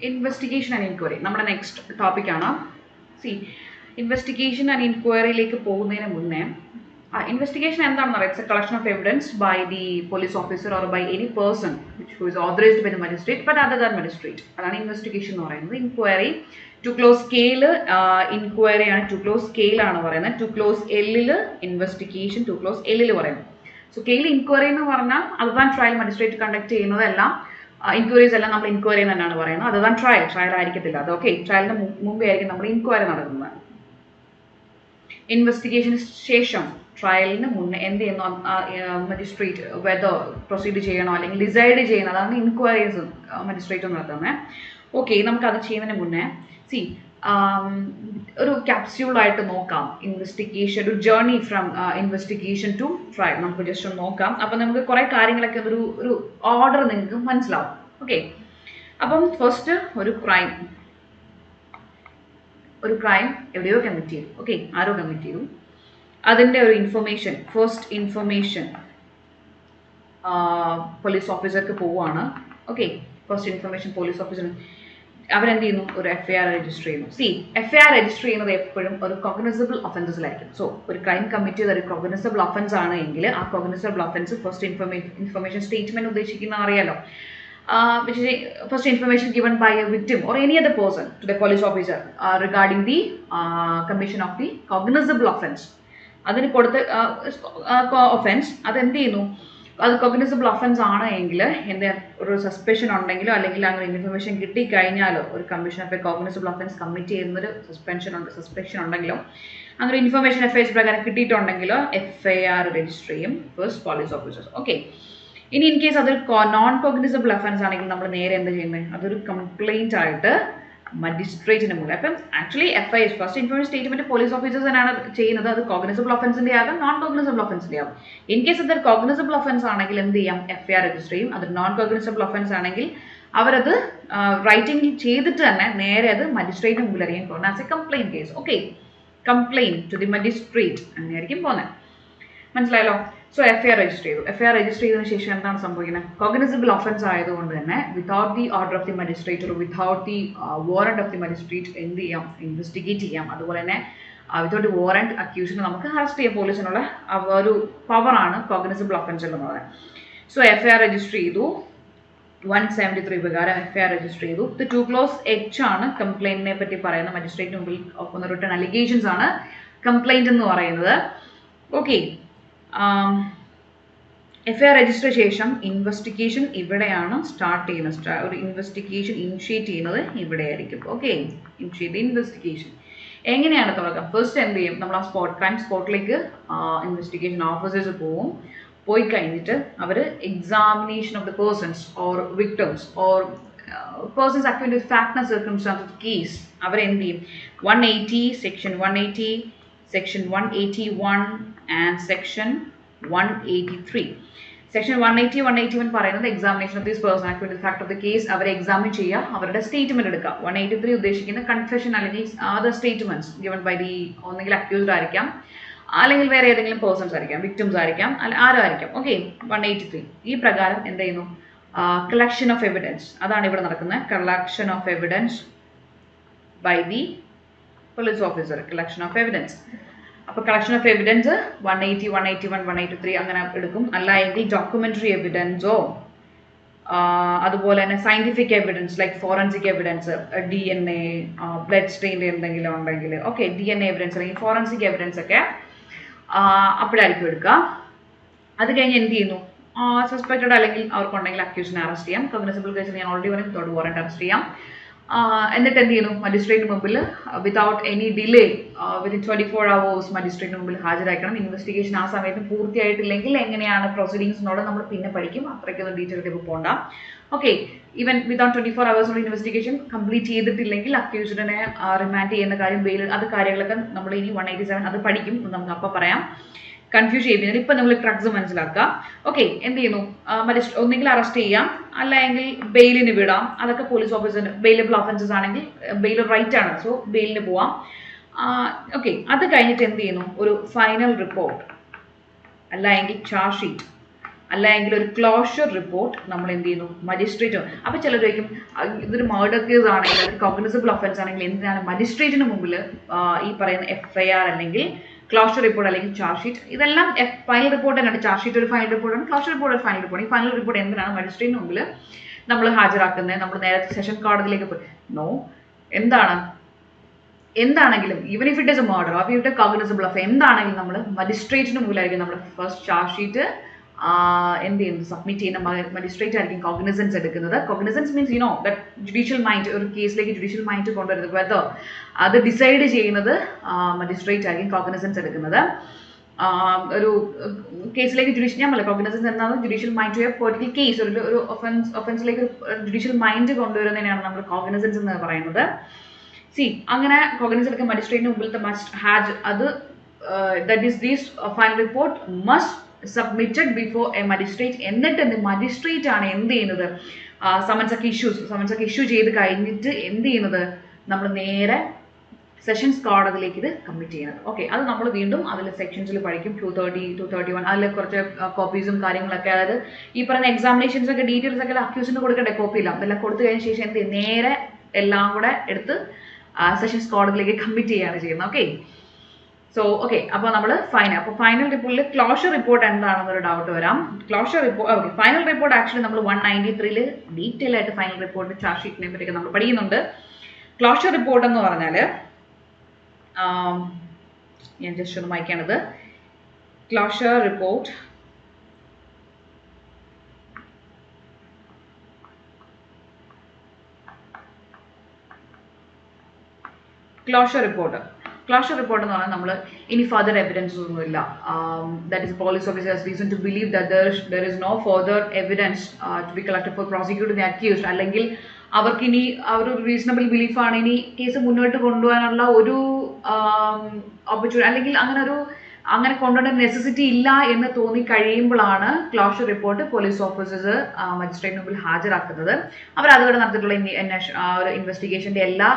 Investigation and enquiry നമ്മുടെ next ടോപ്പിക്കാണ്. C investigation and എൻക്വയറിയിലേക്ക് പോകുന്നതിന് മുന്നേ investigation എന്താണെന്ന് അറിയാം. It's a collection of evidence by the police officer or by any person who is authorized by the magistrate but other than magistrate. അതാണ് investigation എന്ന് പറയുന്നത്. Inquiry to close scale inquiry ആണ്, to close scale ആണ് പറയുന്നത്. To close എല്ലില് investigation, to close എല്ലില് പറയുന്നത്. So scale inquiry എന്ന് പറഞ്ഞാൽ other than trial magistrate conduct ചെയ്യുന്നതെല്ലാം ഇൻക്വയറീസ് എല്ലാം നമ്മൾ ഇൻക്വയറി എന്ന് തന്നെയാണ് പറയുന്നത്. അതർ ദാൻ ട്രയൽ ആയിരിക്കത്തില്ല. അത് ഓക്കെ, ട്രയലിന് മുമ്പേ ആയിരിക്കും നമ്മൾ ഇൻക്വയറി നടക്കുന്നത്. ഇൻവെസ്റ്റിഗേഷന് ശേഷം ട്രയലിന് മുന്നേ എന്ത് ചെയ്യുന്നു മജിസ്ട്രേറ്റ് വെദർ പ്രൊസീഡ് ചെയ്യണോ അല്ലെങ്കിൽ ഡിസൈഡ് ചെയ്യണം, അതാണ് ഇൻക്വയറീസ് മജിസ്ട്രേറ്റ് നടത്തുന്നത്. ഓക്കെ, നമുക്കത് ചെയ്യുന്നതിന് മുന്നേ ഒരു ക്യാപ്സ്യൂളായിട്ട് നോക്കാം ഇൻവെസ്റ്റിഗേഷൻ, ഒരു journey from investigation to trial നമുക്ക് ജസ്റ്റ് ഒന്ന് നോക്കാം. അപ്പം നമുക്ക് കുറേ കാര്യങ്ങളൊക്കെ ഒരു ഓർഡർ നിങ്ങൾക്ക് മനസ്സിലാവും. ഓക്കെ, അപ്പം ഫസ്റ്റ് ഒരു ക്രൈം എവിടെയോ കമ്മിറ്റ് ചെയ്തു. ഓക്കെ, ആരോ കമ്മിറ്റ് ചെയ്തു. അതിൻ്റെ ഒരു ഇൻഫർമേഷൻ, ഫസ്റ്റ് ഇൻഫർമേഷൻ പോലീസ് ഓഫീസർക്ക് പോവുകയാണ്. Okay, first information police officer അവരെന്ത് ചെയ്യുന്നു, ഒരു FIR രജിസ്റ്റർ ചെയ്യുന്നു. FIR രജിസ്റ്റർ ചെയ്യുന്നത് എപ്പോഴും ഒരു കോഗ്നിസബിൾ ഒഫൻസസിലായിരിക്കും. സോ ഒരു ക്രൈം കമ്മിറ്റ് ചെയ്ത ഒരു കോഗ്നിസബിൾ ഒഫൻസ് ആണ് എങ്കിൽ ആ cognizable offence first information statement ഉദ്ദേശിക്കുന്ന അറിയാലോ, which is first information given by a victim or any other person to the police officer regarding the commission of the cognizable offense. അതിന് കൊടുത്ത offence അതെന്ത് ചെയ്യുന്നു, അത് കോഗ്നിസബിൾ ഒഫൻസ് ആണ് എങ്കിൽ എന്താ ഒരു സസ്പെഷൻ ഉണ്ടെങ്കിലോ അല്ലെങ്കിൽ അങ്ങനെ ഇൻഫർമേഷൻ കിട്ടിക്കഴിഞ്ഞാലോ ഒരു commission of a cognizable offence commit ചെയ്യുന്നൊരു സസ്പെക്ഷൻ ഉണ്ടെങ്കിലോ അങ്ങനെ ഇൻഫർമേഷൻ FIR പ്രകാരം കിട്ടിയിട്ടുണ്ടെങ്കിലോ FIR രജിസ്റ്റർ ചെയ്യും ഫസ്റ്റ് പോലീസ് ഓഫീസേഴ്സ്. ഓക്കെ, ഇനി ഇൻ കേസ് അതൊരു നോൺ കോഗ്നിസബിൾ ഒഫൻസ് ആണെങ്കിൽ നമ്മൾ നേരെ എന്താ ചെയ്യുന്നത്, അതൊരു കംപ്ലൈൻറ്റ് ആയിട്ട് മജിസ്ട്രേറ്റിന് മുകളിൽ. അപ്പം actually FIR first information statement police officers തന്നെയാണ് ചെയ്യുന്നത്. അത് കോഗ്നിസബിൾ ഒഫൻസിന്റെ ആകും, നോൺ കോഗ്നിസബിൾ ഒഫൻസിന്റെ ആകും. ഇൻ കേസ് അതൊരു കോഗ്നിസബിൾ ഒഫൻസ് ആണെങ്കിൽ എന്ത് ചെയ്യാം, FIR രജിസ്റ്റർ ചെയ്യും. അത് നോൺ കോഗ്നിസബിൾ ഒഫൻസ് ആണെങ്കിൽ അവരത് റൈറ്റിംഗ് ചെയ്തിട്ട് തന്നെ നേരെ അത് മജിസ്ട്രേറ്റിന് മുമ്പിൽ അറിയാൻ പോകുന്നത് as a complaint case. Okay, complaint to the magistrate അങ്ങനെയായിരിക്കും പോകുന്നത്. മനസ്സിലായല്ലോ? സോ FIR രജിസ്റ്റർ ചെയ്തു. FIR രജിസ്റ്റർ ചെയ്തതിനു ശേഷം എന്താണ് സംഭവിക്കുന്നത്, കോഗ്നിസബിൾ ഒഫൻസ് ആയതുകൊണ്ട് തന്നെ without the order of the magistrate or without the warrant of the magistrate എന്ത് ചെയ്യാം, ഇൻവെസ്റ്റിഗേറ്റ് ചെയ്യാം. അതുപോലെ തന്നെ വിതൗട്ട് വാറണ്ട് അക്യൂഷനെ നമുക്ക് അറസ്റ്റ് ചെയ്യാം. പോലീസിനുള്ള ഒരു പവറാണ് കോഗ്നിസബിൾ ഒഫൻസ് എന്ന് പറയുന്നത്. സോ FIR രജിസ്റ്റർ ചെയ്തു. 173 പ്രകാരം FIR രജിസ്റ്റർ ചെയ്തു. ഇത് 2 ക്ലോസ് H ആണ് കംപ്ലൈന്റിനെ പറ്റി പറയുന്ന മജിസ്ട്രേറ്റിന് മുമ്പിൽ ഒപ്പം റിട്ടേൺ അലിഗേഷൻസ് ആണ് കംപ്ലൈന്റ് എന്ന് പറയുന്നത്. ഓക്കെ, FIR രജിസ്റ്റർ ശേഷം ഇൻവെസ്റ്റിഗേഷൻ ഇവിടെയാണ് സ്റ്റാർട്ട് ചെയ്യുന്നത്. ഒരു ഇൻവെസ്റ്റിഗേഷൻ ഇനിഷ്യേറ്റ് ചെയ്യുന്നത് ഇവിടെ ആയിരിക്കും. ഓക്കെ, ഇനിഷ്യേറ്റ് ഇൻവെസ്റ്റിഗേഷൻ എങ്ങനെയാണ് തുടക്കം, ഫസ്റ്റ് എന്ത് ചെയ്യും, നമ്മൾ ആ ക്രൈം സ്പോട്ടിലേക്ക് ഇൻവെസ്റ്റിഗേഷൻ ഓഫീസേഴ്സ് പോയി കഴിഞ്ഞിട്ട് അവർ examination of the persons or victims or persons accused with fact and circumstance of case അവരെന്ത് ചെയ്യും, 180 section 180 section 181 and section 183. Section 180 181 പറയുന്നത് examination of this person act with fact of the case അവരെ examine ചെയ്യുക, അവരുടെ statement എടുക്കുക. 183 ഉദ്ദേശിക്കുന്ന confession അല്ലെങ്കിൽ other statements given by the ഒന്നെങ്കിൽ അക്യൂസ്ഡ് ആയിരിക്കാം അല്ലെങ്കിൽ വേറെ ഏതെങ്കിലും പേഴ്സൺസ് ആയിരിക്കാം, വിക്ടിംസ് ആയിരിക്കാം, അല്ല ആരും ആയിരിക്കാം. ഓക്കെ, 183 ഈ പ്രകാരം എന്ത് ചെയ്യുന്നു, കളക്ഷൻ ഓഫ് എവിഡൻസ് അതാണ് ഇവിടെ നടക്കുന്നത്. Collection of evidence by the police officer, collection of evidence. അപ്പോൾ കളക്ഷൻ ഓഫ് എവിഡൻസ് 180 181 183 അങ്ങനെ എടുക്കും. അല്ല എങ്കിൽ ഡോക്യുമെന്ററി എവിഡൻസോ അതുപോലെ തന്നെ scientific evidence like forensic evidence, DNA blood സ്റ്റെയിൻ്റെ എന്തെങ്കിലും ഉണ്ടെങ്കിൽ ഓക്കെ, DNA എവിഡൻസ് അല്ലെങ്കിൽ ഫോറൻസിക് എവിഡൻസ് ഒക്കെ അപ്പോഴായിരിക്കും എടുക്കുക. അത് കഴിഞ്ഞ് എന്ത് ചെയ്യുന്നു, സസ്പെക്റ്റഡ് അല്ലെങ്കിൽ അവർക്കുണ്ടെങ്കിൽ അക്യൂസിനെ അറസ്റ്റ് ചെയ്യാം. കോഗ്നിസബിൾ കേസിൽ ഞാൻ ഓൾറെഡി പറഞ്ഞു വിതൗട്ട് വാറന്റ് അറസ്റ്റ് ചെയ്യാം. എന്നിട്ട് എന്ത് ചെയ്യുന്നു, മജിസ്ട്രേറ്റിന് മുമ്പിൽ without any delay within 24 hours മജിസ്ട്രേറ്റിന് മുമ്പിൽ ഹാജരാക്കണം. ഇൻവെസ്റ്റിഗേഷൻ ആ സമയത്ത് പൂർത്തിയായിട്ടില്ലെങ്കിൽ എങ്ങനെയാണ് പ്രൊസീഡിങ്സിനോട് നമ്മൾ പിന്നെ പഠിക്കും, അത്രയ്ക്കൊന്നും ഡീറ്റെയിലേക്ക് ഇപ്പോൾ പോകണ്ട. Okay, even without 24 hours investigation complete ചെയ്തിട്ടില്ലെങ്കിൽ അക്യൂസ്ഡിനെ റിമാൻഡ് ചെയ്യുന്ന കാര്യം, ബെയിൽ അത് കാര്യങ്ങളൊക്കെ നമ്മൾ ഇനി 187 അത് പഠിക്കും, നമുക്ക് അപ്പം പറയാം. കൺഫ്യൂസ് ചെയ്യുന്നത് ഇപ്പം നമ്മൾ ഡ്രഗ്സ് മനസ്സിലാക്കുക. ഓക്കെ, എന്ത് ചെയ്യുന്നു, ഒന്നെങ്കിൽ അറസ്റ്റ് ചെയ്യാം അല്ലെങ്കിൽ ബെയിലിന് വിടാം. അതൊക്കെ പോലീസ് ഓഫീസറിന് ബെയിലബിൾ ഒഫൻസസ് ആണെങ്കിൽ ബെയിൽ റൈറ്റ് ആണ്, സോ ബെയിലിന് പോവാം. ഓക്കെ, അത് കഴിഞ്ഞിട്ട് എന്ത് ചെയ്യുന്നു, ഒരു ഫൈനൽ റിപ്പോർട്ട് അല്ലെങ്കിൽ ചാർജ് ഷീറ്റ് അല്ലെങ്കിൽ ഒരു ക്ലോഷർ റിപ്പോർട്ട് നമ്മൾ എന്ത് ചെയ്യുന്നു മജിസ്ട്രേറ്റ്. അപ്പോൾ ചിലർ ചോദിക്കും ഇതൊരു മർഡർ കേസ് ആണെങ്കിൽ ഒരു കോഗ്നിസബിൾ ഒഫൻസ് ആണെങ്കിൽ എന്തിനാണ് മജിസ്ട്രേറ്റിന് മുമ്പിൽ ഈ പറയുന്ന FIR അല്ലെങ്കിൽ ക്ലോഷർ റിപ്പോർട്ട് അല്ലെങ്കിൽ ചാർജ് ഷീറ്റ്, ഇതെല്ലാം ഫൈനൽ റിപ്പോർട്ട് തന്നെയാണ്. ചാർജ് ഷീറ്റ് ഒരു ഫൈനൽ റിപ്പോർട്ടാണ്, ക്ലോഷർ റിപ്പോർട്ട് ഒരു ഫൈനൽ റിപ്പോർട്ട്. ഈ ഫൈനൽ റിപ്പോർട്ട് എന്തിനാണ് മജിസ്ട്രേറ്റിന് മുമ്പിൽ നമ്മൾ ഹാജരാക്കുന്നത്? നമ്മൾ നേരത്തെ സെഷൻ കോടതിയിലേക്ക് പോയി നോ, എന്താണെങ്കിലും even if it is a murder or if it cognizable of എന്താണെങ്കിലും നമ്മൾ മജിസ്ട്രേറ്റിന് മുമ്പിലായിരിക്കും നമ്മൾ ഫസ്റ്റ് ചാർജ് ഷീറ്റ് എന്ത് ചെയ്യുന്നത് സബ്മിറ്റ് ചെയ്യുന്ന മജിസ്ട്രേറ്റ് ആയിരിക്കും കോഗ്നിസൻസ് എടുക്കുന്നത്. Cognizance means that judicial mind ഒരു കേസിലേക്ക് ജുഡീഷ്യൽ മൈൻഡ് കൊണ്ടുവരുന്നത് വെതർ അത് ഡിസൈഡ് ചെയ്യുന്നത് മജിസ്ട്രേറ്റ് ആയിരിക്കും കോഗ്നിസൻസ് എടുക്കുന്നത്. ഒരു കേസിലേക്ക് ഞാൻ പറയാം കോഗ്നിസൻസ് എന്താണ് judicial mind to a political case, ഒരു ഒഫൻസിലേക്ക് ജുഡീഷ്യൽ മൈൻഡ് കൊണ്ടുവരുന്നതിനാണ് നമ്മൾ കോഗ്നിസൻസ് എന്ന് പറയുന്നത്. അങ്ങനെ കോഗ്നിസൻസ് എടുക്കാൻ മജിസ്ട്രേറ്റിന് മുമ്പിലത്തെ മസ്റ്റ് ഹാജ് അത് that is these final report must submitted before A magistrate. എന്നിട്ട് മജിസ്ട്രേറ്റ് ആണ് എന്ത് ചെയ്യുന്നത് സമൻസ് ഒക്കെ ഇഷ്യൂ ചെയ്ത് കഴിഞ്ഞിട്ട് എന്ത് ചെയ്യുന്നത് നമ്മൾ നേരെ സെഷൻസ് കോടതിയിലേക്ക് ഇത് കമ്മിറ്റ് ചെയ്യുന്നത്. ഓക്കെ, അത് നമ്മൾ വീണ്ടും അതിൽ സെക്ഷൻസിൽ പഠിക്കും. 230, 231 അതിൽ കുറച്ച് കോപ്പീസും കാര്യങ്ങളൊക്കെ, അതായത് ഈ പറയുന്ന എക്സാമിനേഷൻസ് ഒക്കെ ഡീറ്റെയിൽസ് ഒക്കെ അക്യൂസിന് കൊടുക്കേണ്ട കോപ്പിയില്ല, അതെല്ലാം കൊടുത്തു കഴിഞ്ഞ ശേഷം എന്ത് നേരെ എല്ലാം കൂടെ എടുത്ത് സെഷൻസ് കോടതിയിലേക്ക് കമ്മിറ്റ് ചെയ്യുകയാണ് ചെയ്യുന്നത്. ഓക്കെ, ഓക്കെ, അപ്പോൾ നമ്മൾ ഫൈനൽ റിപ്പോർട്ടിൽ ക്ലോഷർ റിപ്പോർട്ട് എന്താണെന്നൊരു ഡൗട്ട് വരാം. Closure report okay, final report actually നമ്മൾ 193 ഡീറ്റെയിൽ ആയിട്ട് ഫൈനൽ റിപ്പോർട്ട് ചാർജ് ഷീറ്റിനെ പറ്റിയൊക്കെ നമ്മൾ പഠിക്കുന്നുണ്ട്. ക്ലോഷർ റിപ്പോർട്ട് എന്ന് പറഞ്ഞാൽ ഞാൻ ജസ്റ്റ് ഒന്ന് വായിക്കാണത്. ക്ലോഷർ റിപ്പോർട്ട് എന്ന് പറഞ്ഞാൽ നമ്മൾ ഇനി ഫർദർ എവിഡൻസ് ഒന്നുമില്ല. That is police officers reason to believe that there is no further evidence to be collected for prosecute the accused, അല്ലെങ്കിൽ അവർക്കിനി ഒരു റീസണബിൾ ബിലീഫാണ് ഇനി കേസ് മുന്നോട്ട് കൊണ്ടുപോകാനുള്ള ഒരു ഓപ്പർച്യൂണിറ്റി, അല്ലെങ്കിൽ അങ്ങനെ കൊണ്ടുപോകേണ്ട നെസസിറ്റി ഇല്ല എന്ന് തോന്നി കഴിയുമ്പോഴാണ് ക്ലോഷർ റിപ്പോർട്ട് പോലീസ് ഓഫീസേഴ്സ് മജിസ്ട്രേറ്റിന് മുമ്പിൽ ഹാജരാക്കുന്നത്. അവർ അതുവരെ നടത്തിയിട്ടുള്ള ഒരു ഇൻവെസ്റ്റിഗേഷന്റെ എല്ലാ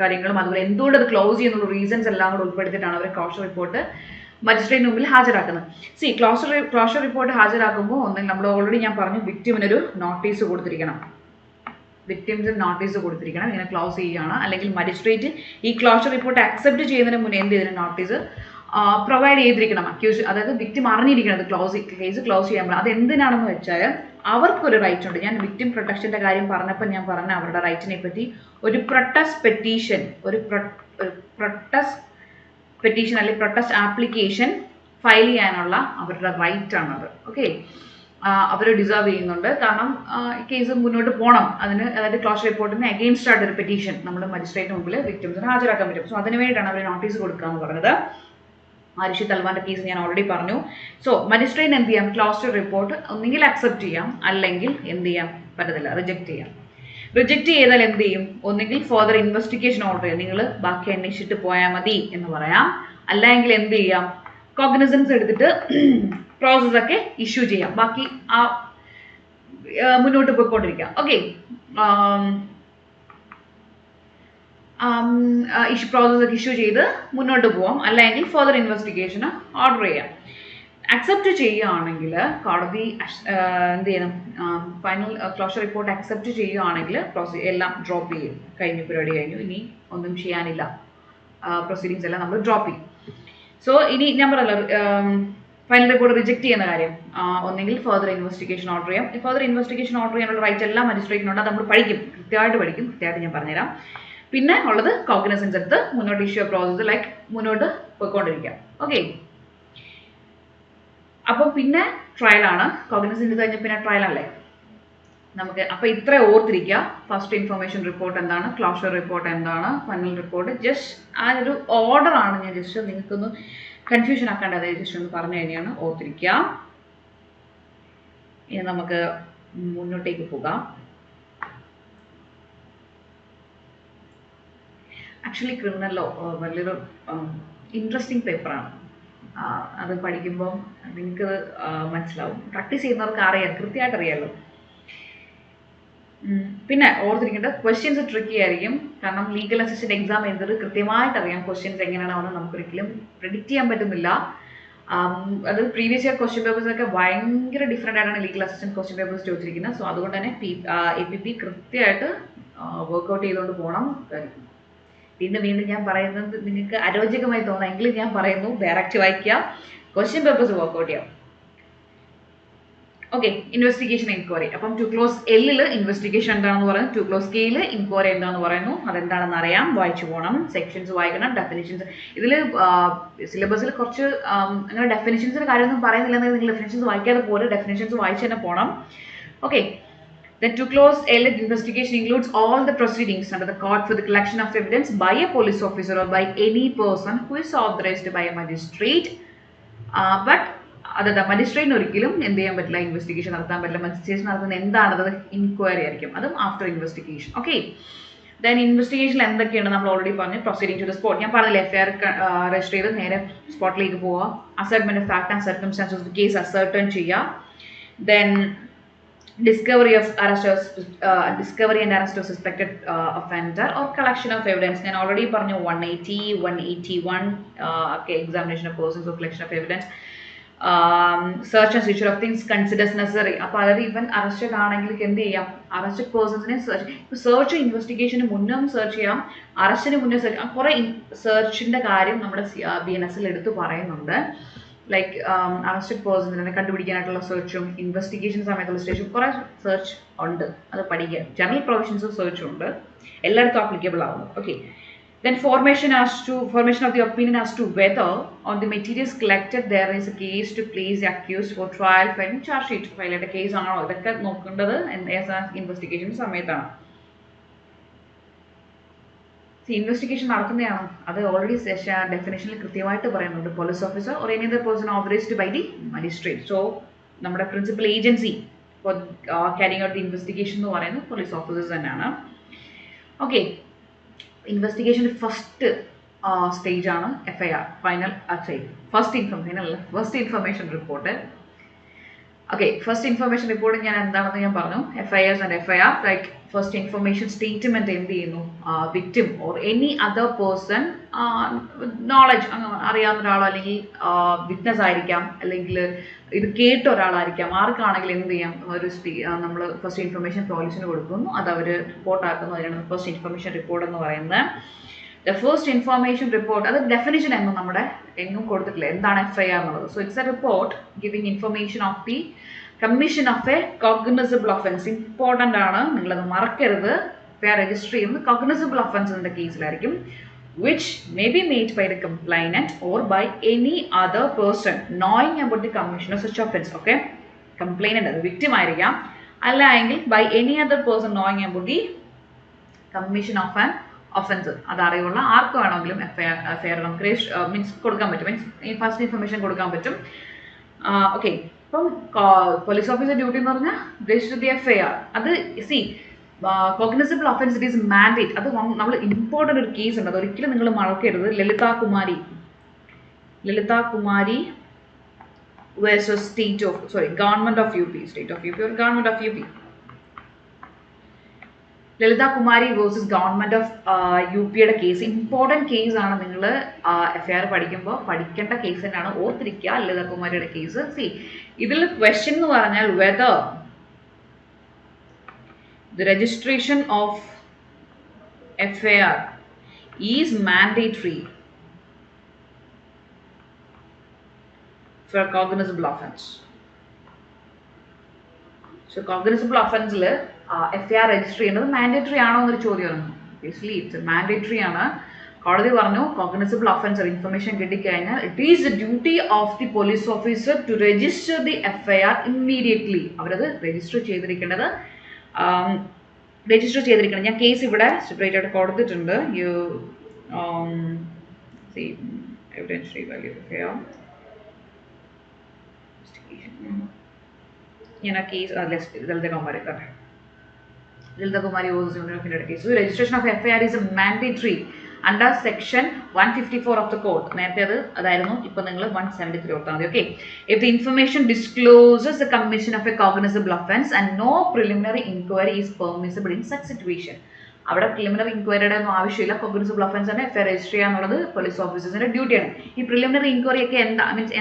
കാര്യങ്ങളും അതുപോലെ എന്തുകൊണ്ട് അത് ക്ലോസ് ചെയ്യുന്നുള്ള റീസൺസ് എല്ലാം കൂടെ ഉൾപ്പെടുത്തിയിട്ടാണ് അവർ ക്ലോഷർ റിപ്പോർട്ട് മജിസ്ട്രേറ്റിന് മുമ്പിൽ ഹാജരാക്കുന്നത്. ക്ലോഷർ റിപ്പോർട്ട് ഹാജരാക്കുമ്പോൾ ഒന്നെങ്കിൽ നമ്മൾ ഓൾറെഡി ഞാൻ പറഞ്ഞു വിക്ടിമിനൊരു നോട്ടീസ് കൊടുത്തിരിക്കണം, ഇങ്ങനെ ക്ലോസ് ചെയ്യുകയാണ്, അല്ലെങ്കിൽ മജിസ്ട്രേറ്റ് ഈ ക്ലോഷർ റിപ്പോർട്ട് അക്സെപ്റ്റ് ചെയ്യുന്നതിന് മുന്നേ എന്ത് ചെയ്തിരുന്ന നോട്ടീസ് പ്രൊവൈഡ് ചെയ്തിരിക്കണം. അക്യൂസ് അതായത് വിക്ടിം അറിഞ്ഞിരിക്കണം കേസ് ക്ലോസ് ചെയ്യാൻ. അത് എന്തിനാണെന്ന് വെച്ചാൽ അവർക്കൊരു റൈറ്റ് ഉണ്ട്. ഞാൻ വിക്ടിം പ്രൊട്ടക്ഷൻ്റെ കാര്യം പറഞ്ഞപ്പോൾ ഞാൻ പറഞ്ഞ അവരുടെ റൈറ്റിനെ പറ്റി ഒരു പ്രൊട്ടസ്റ്റ് പെറ്റീഷൻ അല്ലെങ്കിൽ പ്രൊട്ടസ്റ്റ് ആപ്ലിക്കേഷൻ ഫയൽ ചെയ്യാനുള്ള അവരുടെ റൈറ്റ് ആണത്. ഓക്കെ, അവർ ഡിസേർവ് ചെയ്യുന്നുണ്ട്. കാരണം കേസ് മുന്നോട്ട് പോകണം, അതായത് ക്ലോഷർ റിപ്പോർട്ടിന് അഗെയിൻസ്റ്റ് ആയിട്ട് ഒരു പെറ്റീഷൻ നമ്മൾ മജിസ്ട്രേറ്റിന് മുമ്പിൽ വിക്ടിംസിന് ഹാജരാക്കാൻ പറ്റും. അതിന് വേണ്ടിയിട്ടാണ് അവർ നോട്ടീസ് കൊടുക്കുക എന്ന് പറഞ്ഞത്. ആരിഷി തൽവാന്റെ കേസ് ഞാൻ ഓൾറെഡി പറഞ്ഞു. മജിസ്ട്രേറ്റിന് എന്ത് ചെയ്യാം, ക്ലോഷർ റിപ്പോർട്ട് ഒന്നുകിൽ അക്സെപ്റ്റ് ചെയ്യാം, അല്ലെങ്കിൽ എന്ത് ചെയ്യാം പറ്റത്തില്ല, റിജക്റ്റ് ചെയ്യാം. റിജക്റ്റ് ചെയ്താൽ എന്ത് ചെയ്യും, ഒന്നുകിൽ ഫർദർ ഇൻവെസ്റ്റിഗേഷൻ ഓർഡർ ചെയ്യാം, നിങ്ങൾ ബാക്കി അന്വേഷിച്ചിട്ട് പോയാൽ മതി എന്ന് പറയാം, അല്ലെങ്കിൽ എന്ത് ചെയ്യാം കോഗ്നിസൻസ് എടുത്തിട്ട് പ്രോസസ് ഒക്കെ ഇഷ്യൂ ചെയ്യാം, ബാക്കി മുന്നോട്ട് പോയിക്കൊണ്ടിരിക്കാം. ഓക്കെ, പ്രോസസ് ഒക്കെ ഇഷ്യൂ ചെയ്ത് മുന്നോട്ട് പോവാം, അല്ലെങ്കിൽ ഫർദർ ഇൻവെസ്റ്റിഗേഷന് ഓർഡർ ചെയ്യാം. അക്സെപ്റ്റ് ചെയ്യുകയാണെങ്കിൽ കോടതി എന്ത് ചെയ്യണം, ഫൈനൽ ക്ലോഷർ റിപ്പോർട്ട് അക്സെപ്റ്റ് ചെയ്യുകയാണെങ്കിൽ എല്ലാം ഡ്രോപ്പ് ചെയ്യും, പരിപാടി കഴിഞ്ഞു, ഇനി ഒന്നും ചെയ്യാനില്ല, പ്രൊസീഡിങ്സ് എല്ലാം നമ്മൾ ഡ്രോപ്പ് ചെയ്യും. ഇനി ഞാൻ പറഞ്ഞല്ലോ ഫൈനൽ റിപ്പോർട്ട് റിജക്ട് ചെയ്യുന്ന കാര്യം, ഒന്നെങ്കിൽ ഫർദർ ഇൻവെസ്റ്റിഗേഷൻ ഓർഡർ ചെയ്യാം. ഫർദർ ഇൻവെസ്റ്റിഗേഷൻ ഓർഡർ ചെയ്യാനുള്ള റൈറ്റ് എല്ലാം മജിസ്ട്രേറ്റിനുണ്ട്, അത് നമ്മൾ കൃത്യമായിട്ട് ഞാൻ പറഞ്ഞുതരാം. പിന്നെ ഉള്ളത് കോഗ്നിസൻസ് എടുത്ത് മുന്നോട്ട് ഇഷ്യൂ പ്രോസസ് ലൈക്ക് മുന്നോട്ട് പോയിക്കൊണ്ടിരിക്കാം. ഓക്കെ, അപ്പം പിന്നെ ട്രയലാണ്, കോഗ്നിസൻസ് എടുത്ത് കഴിഞ്ഞാൽ പിന്നെ ട്രയലല്ലേ നമുക്ക്. അപ്പോൾ ഇത്ര ഓർത്തിരിക്കുക, ഫസ്റ്റ് ഇൻഫർമേഷൻ റിപ്പോർട്ട് എന്താണ്, ക്ലോഷർ റിപ്പോർട്ട് എന്താണ്, ഫൈനൽ റിപ്പോർട്ട്. ജസ്റ്റ് ആ ഒരു ഓർഡറാണ് ഞാൻ ജസ്റ്റ് നിങ്ങൾക്കൊന്ന് കൺഫ്യൂഷൻ ആക്കേണ്ടത് ജസ്റ്റ് ഒന്ന് പറഞ്ഞു കഴിഞ്ഞാണ് ഓർത്തിരിക്കുക. ഇനി നമുക്ക് മുന്നോട്ടേക്ക് പോകാം. ആക്ച്വലി ക്രിമിനൽ ലോ വലിയൊരു ഇൻട്രസ്റ്റിംഗ് പേപ്പറാണ്. അത് പഠിക്കുമ്പം നിങ്ങൾക്ക് മനസ്സിലാവും, പ്രാക്ടീസ് ചെയ്യുന്നവർക്ക് അറിയാം, കൃത്യമായിട്ട് അറിയാമല്ലോ. പിന്നെ ഓർത്തിരിക്കേണ്ടത് ക്വസ്റ്റ്യൻസ് ട്രിക്കി ആയിരിക്കും, കാരണം ലീഗൽ അസിസ്റ്റന്റ് എക്സാം എഴുതുന്നത് കൃത്യമായിട്ട് അറിയാം ക്വസ്റ്റ്യൻസ് എങ്ങനെയാണെന്ന് നമുക്കൊരിക്കലും പ്രെഡിക്റ്റ് ചെയ്യാൻ പറ്റുന്നില്ല. അത് പ്രീവിയസ് ഇയർ ക്വസ്റ്റ്യൻ പേപ്പേഴ്സ് ഒക്കെ ഭയങ്കര ഡിഫറെൻ്റ് ആയിട്ടാണ് ലീഗൽ അസിസ്റ്റന്റ് ക്വസ്റ്റ്യൻ പേപ്പേഴ്സ് ചോദിച്ചിരിക്കുന്നത്. സോ അതുകൊണ്ട് തന്നെ APP കൃത്യമായിട്ട് വർക്ക്ഔട്ട് ചെയ്തുകൊണ്ട് പോകണം. വീണ്ടും ഞാൻ പറയുന്നത് നിങ്ങൾക്ക് അരോചകമായി തോന്നാം, എങ്കിലും ഞാൻ പറയുന്നു ഡയറക്റ്റ് വായിക്കുക, ക്വസ്റ്റ്യൻ പേപ്പേഴ്സ് വർക്ക്ഔട്ട് ചെയ്യാം. Okay, investigation enquiry. അപ്പം 2 ക്ലോസ് L ഇൻവെസ്റ്റിഗേഷൻ എന്താണെന്ന് പറയുന്നു, 2 ക്ലോസ് K ഇൻക്വയറി എന്താണെന്ന് പറയുന്നു. അതെന്താണെന്ന് അറിയാം, വായിച്ചു പോകണം, സെക്ഷൻസ് വായിക്കണം, ഡെഫിനിഷൻസ്. ഇതിൽ സിലബസിൽ കുറച്ച് അങ്ങനെ ഡെഫിനിഷൻസിന്റെ കാര്യമൊന്നും പറയുന്നില്ലെന്ന് നിങ്ങൾ ഡെഫിനിഷൻസ് വായിക്കാതെ പോലെ ഡെഫിനിഷൻസ് വായിച്ചു തന്നെ പോകണം. Okay, then 2 clause L investigation includes all the proceedings under the court for the collection of evidence by a police officer or by any person who is authorized by a magistrate. But അതായത് മജിസ്ട്രേറ്റിന് ഒരിക്കലും എന്ത് ചെയ്യാൻ പറ്റില്ല, investigation നടത്താൻ പറ്റില്ല. മജിസ്ട്രേഷൻ നടത്തുന്ന എന്താണത്, inquiry ആയിരിക്കും, അതും ആഫ്റ്റർ ഇൻവെസ്റ്റിഗേഷൻ. ഓക്കെ, ദെൻ ഇൻവെസ്റ്റിഗേഷനിൽ എന്തൊക്കെയാണ് നമ്മൾ ഓൾറെഡി പറഞ്ഞു. പ്രൊസീഡിംഗ് ടു ദ സ്പോട്ട്, ഞാൻ പറഞ്ഞില്ല, FIR രജിസ്റ്റർ ചെയ്ത് നേരെ സ്പോട്ടിലേക്ക് പോവുക. Ascertainment of fact and circumstances of the case ascertain ചെയ്യുക. Then discovery and arrest of suspected offender or collection of evidence. ഞാൻ ഓൾറെഡി പറഞ്ഞു 180, 181 examination of persons or collection of evidence. Search and seizure of things considers necessary. അപ്പോൾ അതായത് ഇവൻ arrested ആണെങ്കിൽ എന്ത് ചെയ്യാം, arrested പേഴ്സൺസിനെ search ഇൻവെസ്റ്റിഗേഷന് മുന്നും search ചെയ്യാം, അറസ്റ്റിന് മുന്നേ സെർച്ച് ചെയ്യാം. കുറേ സെർച്ചിൻ്റെ കാര്യം നമ്മുടെ BNS എടുത്ത് പറയുന്നുണ്ട്. ലൈക്ക് അറസ്റ്റഡ് പേഴ്സൺസിനെ കണ്ടുപിടിക്കാനായിട്ടുള്ള സെർച്ചും ഇൻവെസ്റ്റിഗേഷൻ സമയത്തുള്ള സ്റ്റേഷനും കുറേ സെർച്ച് ഉണ്ട്, അത് പഠിക്കുക. ജനറൽ പ്രൊവിഷൻസ് സെർച്ച് ഉണ്ട്, എല്ലായിടത്തും ആപ്ലിക്കബിൾ ആവുന്നത്. Okay, then formation of the opinion as to whether on the materials collected there is a case to place the accused for trial, filing, charge sheet file ചെയ്യേണ്ട case ആണോ, ഇതൊക്കെ നോക്കേണ്ടത് investigation സമയത്താണ്. Investigation നടക്കുന്നതാണ്, അത് already ഡെഫിനേഷനിൽ കൃത്യമായിട്ട് പറയുന്നുണ്ട്. Police officer or any other person authorised by the magistrate. So നമ്മുടെ principal agency for carrying out the investigation എന്ന് പറയുന്നത് പോലീസ് ഓഫീസേഴ്സ് തന്നെയാണ്. ഓക്കെ, ഇൻവെസ്റ്റിഗേഷൻ ഫസ്റ്റ് സ്റ്റേജ് ആണ് FIR, final first information report. Okay, first information report ഞാൻ എന്താണെന്ന് ഞാൻ പറഞ്ഞു. FIRs and FIR, like first information statement എന്ത് ചെയ്യുന്നു, victim or any other person, knowledge അറിയാവുന്ന ഒരാളോ അല്ലെങ്കിൽ വിറ്റ്നസ് ആയിരിക്കാം, അല്ലെങ്കിൽ ഇത് കേട്ട ഒരാളായിരിക്കാം, ആർക്കാണെങ്കിൽ എന്ത് ചെയ്യാം, ഒരു നമ്മൾ ഫസ്റ്റ് ഇൻഫർമേഷൻ പോലീസിന് കൊടുക്കുന്നു, അത് അവർ റിപ്പോർട്ടാക്കുന്നു. അതിനാണ് ഫസ്റ്റ് ഇൻഫർമേഷൻ റിപ്പോർട്ട് എന്ന് പറയുന്നത്. ദ ഫസ്റ്റ് ഇൻഫർമേഷൻ റിപ്പോർട്ട്, അത് ഡെഫിനിഷൻ എന്നും നമ്മുടെ എങ്ങും കൊടുത്തിട്ടില്ല എന്താണ് FIR എന്നുള്ളത്. So it's a report giving information of the commission of a cognizable offence. Important ആണ്, നിങ്ങളത് മറക്കരുത്. FIR രജിസ്റ്റർ ചെയ്യുന്നത് കോഗ്നിസബിൾ ഒഫൻസിൻ്റെ കേസിലായിരിക്കും. which may be made by the complainant or by any other person knowing about the commission of such offense. Okay, complainant അത് victim ആയിരിക്കാം, അല്ല എങ്കിൽ by any other person knowing about the commission of an offense. അത് അറിവുള്ള ആർക്ക് വേണമെങ്കിലും FIR നമുക്ക് means കൊടുക്കാൻ പറ്റും, മീൻസ് ഫസ്റ്റ് ഇൻഫർമേഷൻ കൊടുക്കാൻ പറ്റും. ഓക്കെ, ഇപ്പം പോലീസ് ഓഫീസർ ഡ്യൂട്ടി എന്ന് പറഞ്ഞാൽ രജിസ്റ്റർ ദി FIR. അത് cognizable offence it is mandate. അത് നമ്മൾ ഇമ്പോർട്ടൻ്റ് ഒരു കേസ് ഉണ്ട്, അത് ഒരിക്കലും നിങ്ങൾ മറക്കരുത്. Lalita Kumari versus government of UP or government of UP. Lalita Kumari versus government of UPയുടെ കേസ് ഇമ്പോർട്ടൻറ്റ് കേസ് ആണ്. നിങ്ങൾ FIR പഠിക്കുമ്പോൾ പഠിക്കേണ്ട കേസ് തന്നെയാണ്, ഓർത്തിരിക്കുക ലളിത കുമാരിയുടെ കേസ്. ഇതിൽ ക്വസ്റ്റ്യൻ എന്ന് പറഞ്ഞാൽ whether the registration of FIR is mandatory for a cognizable offense. So cognizable offense il FIR register ചെയ്യുന്നത് മാൻഡേറ്ററി ആണോ എന്നൊരു ചോദ്യമാണ്. Obviously it's mandatory ആണ്. കോടതി പറഞ്ഞു cognizable offense ഇൻഫർമേഷൻ കിട്ടിക്കഴിഞ്ഞാൽ it is the duty of the police officer to register the FIR immediately. അവരത് register ചെയ്തിരിക്കേണ്ടത് ഞാൻ കേസ് ഇവിടെ സെപ്പറേറ്റ് ആയിട്ട് കൊടുത്തിട്ടുണ്ട്. ഞാൻ ആ case Lalithakumari case registration of FIR is mandatory under section 154 of the code. നേരത്തെ അതായിരുന്നു, ഇപ്പൊ നിങ്ങൾ 173 ഓർത്താൽ മതി. Okay, if the information discloses the commission of a cognizable offense and no preliminary inquiry is permissible in such situation. അവിടെ preliminary ഇൻക്വയറിയുടെ ഒന്നും ആവശ്യമില്ല. Cognizable offence തന്നെ എഫ്ഐആർ രജിസ്റ്റർ ചെയ്യുക എന്നുള്ളത് പോലീസ് ഓഫീസേഴ്സിന്റെ ഡ്യൂട്ടിയാണ്. ഈ പ്രിലിമിനറി ഇൻക്വയറി ഒക്കെ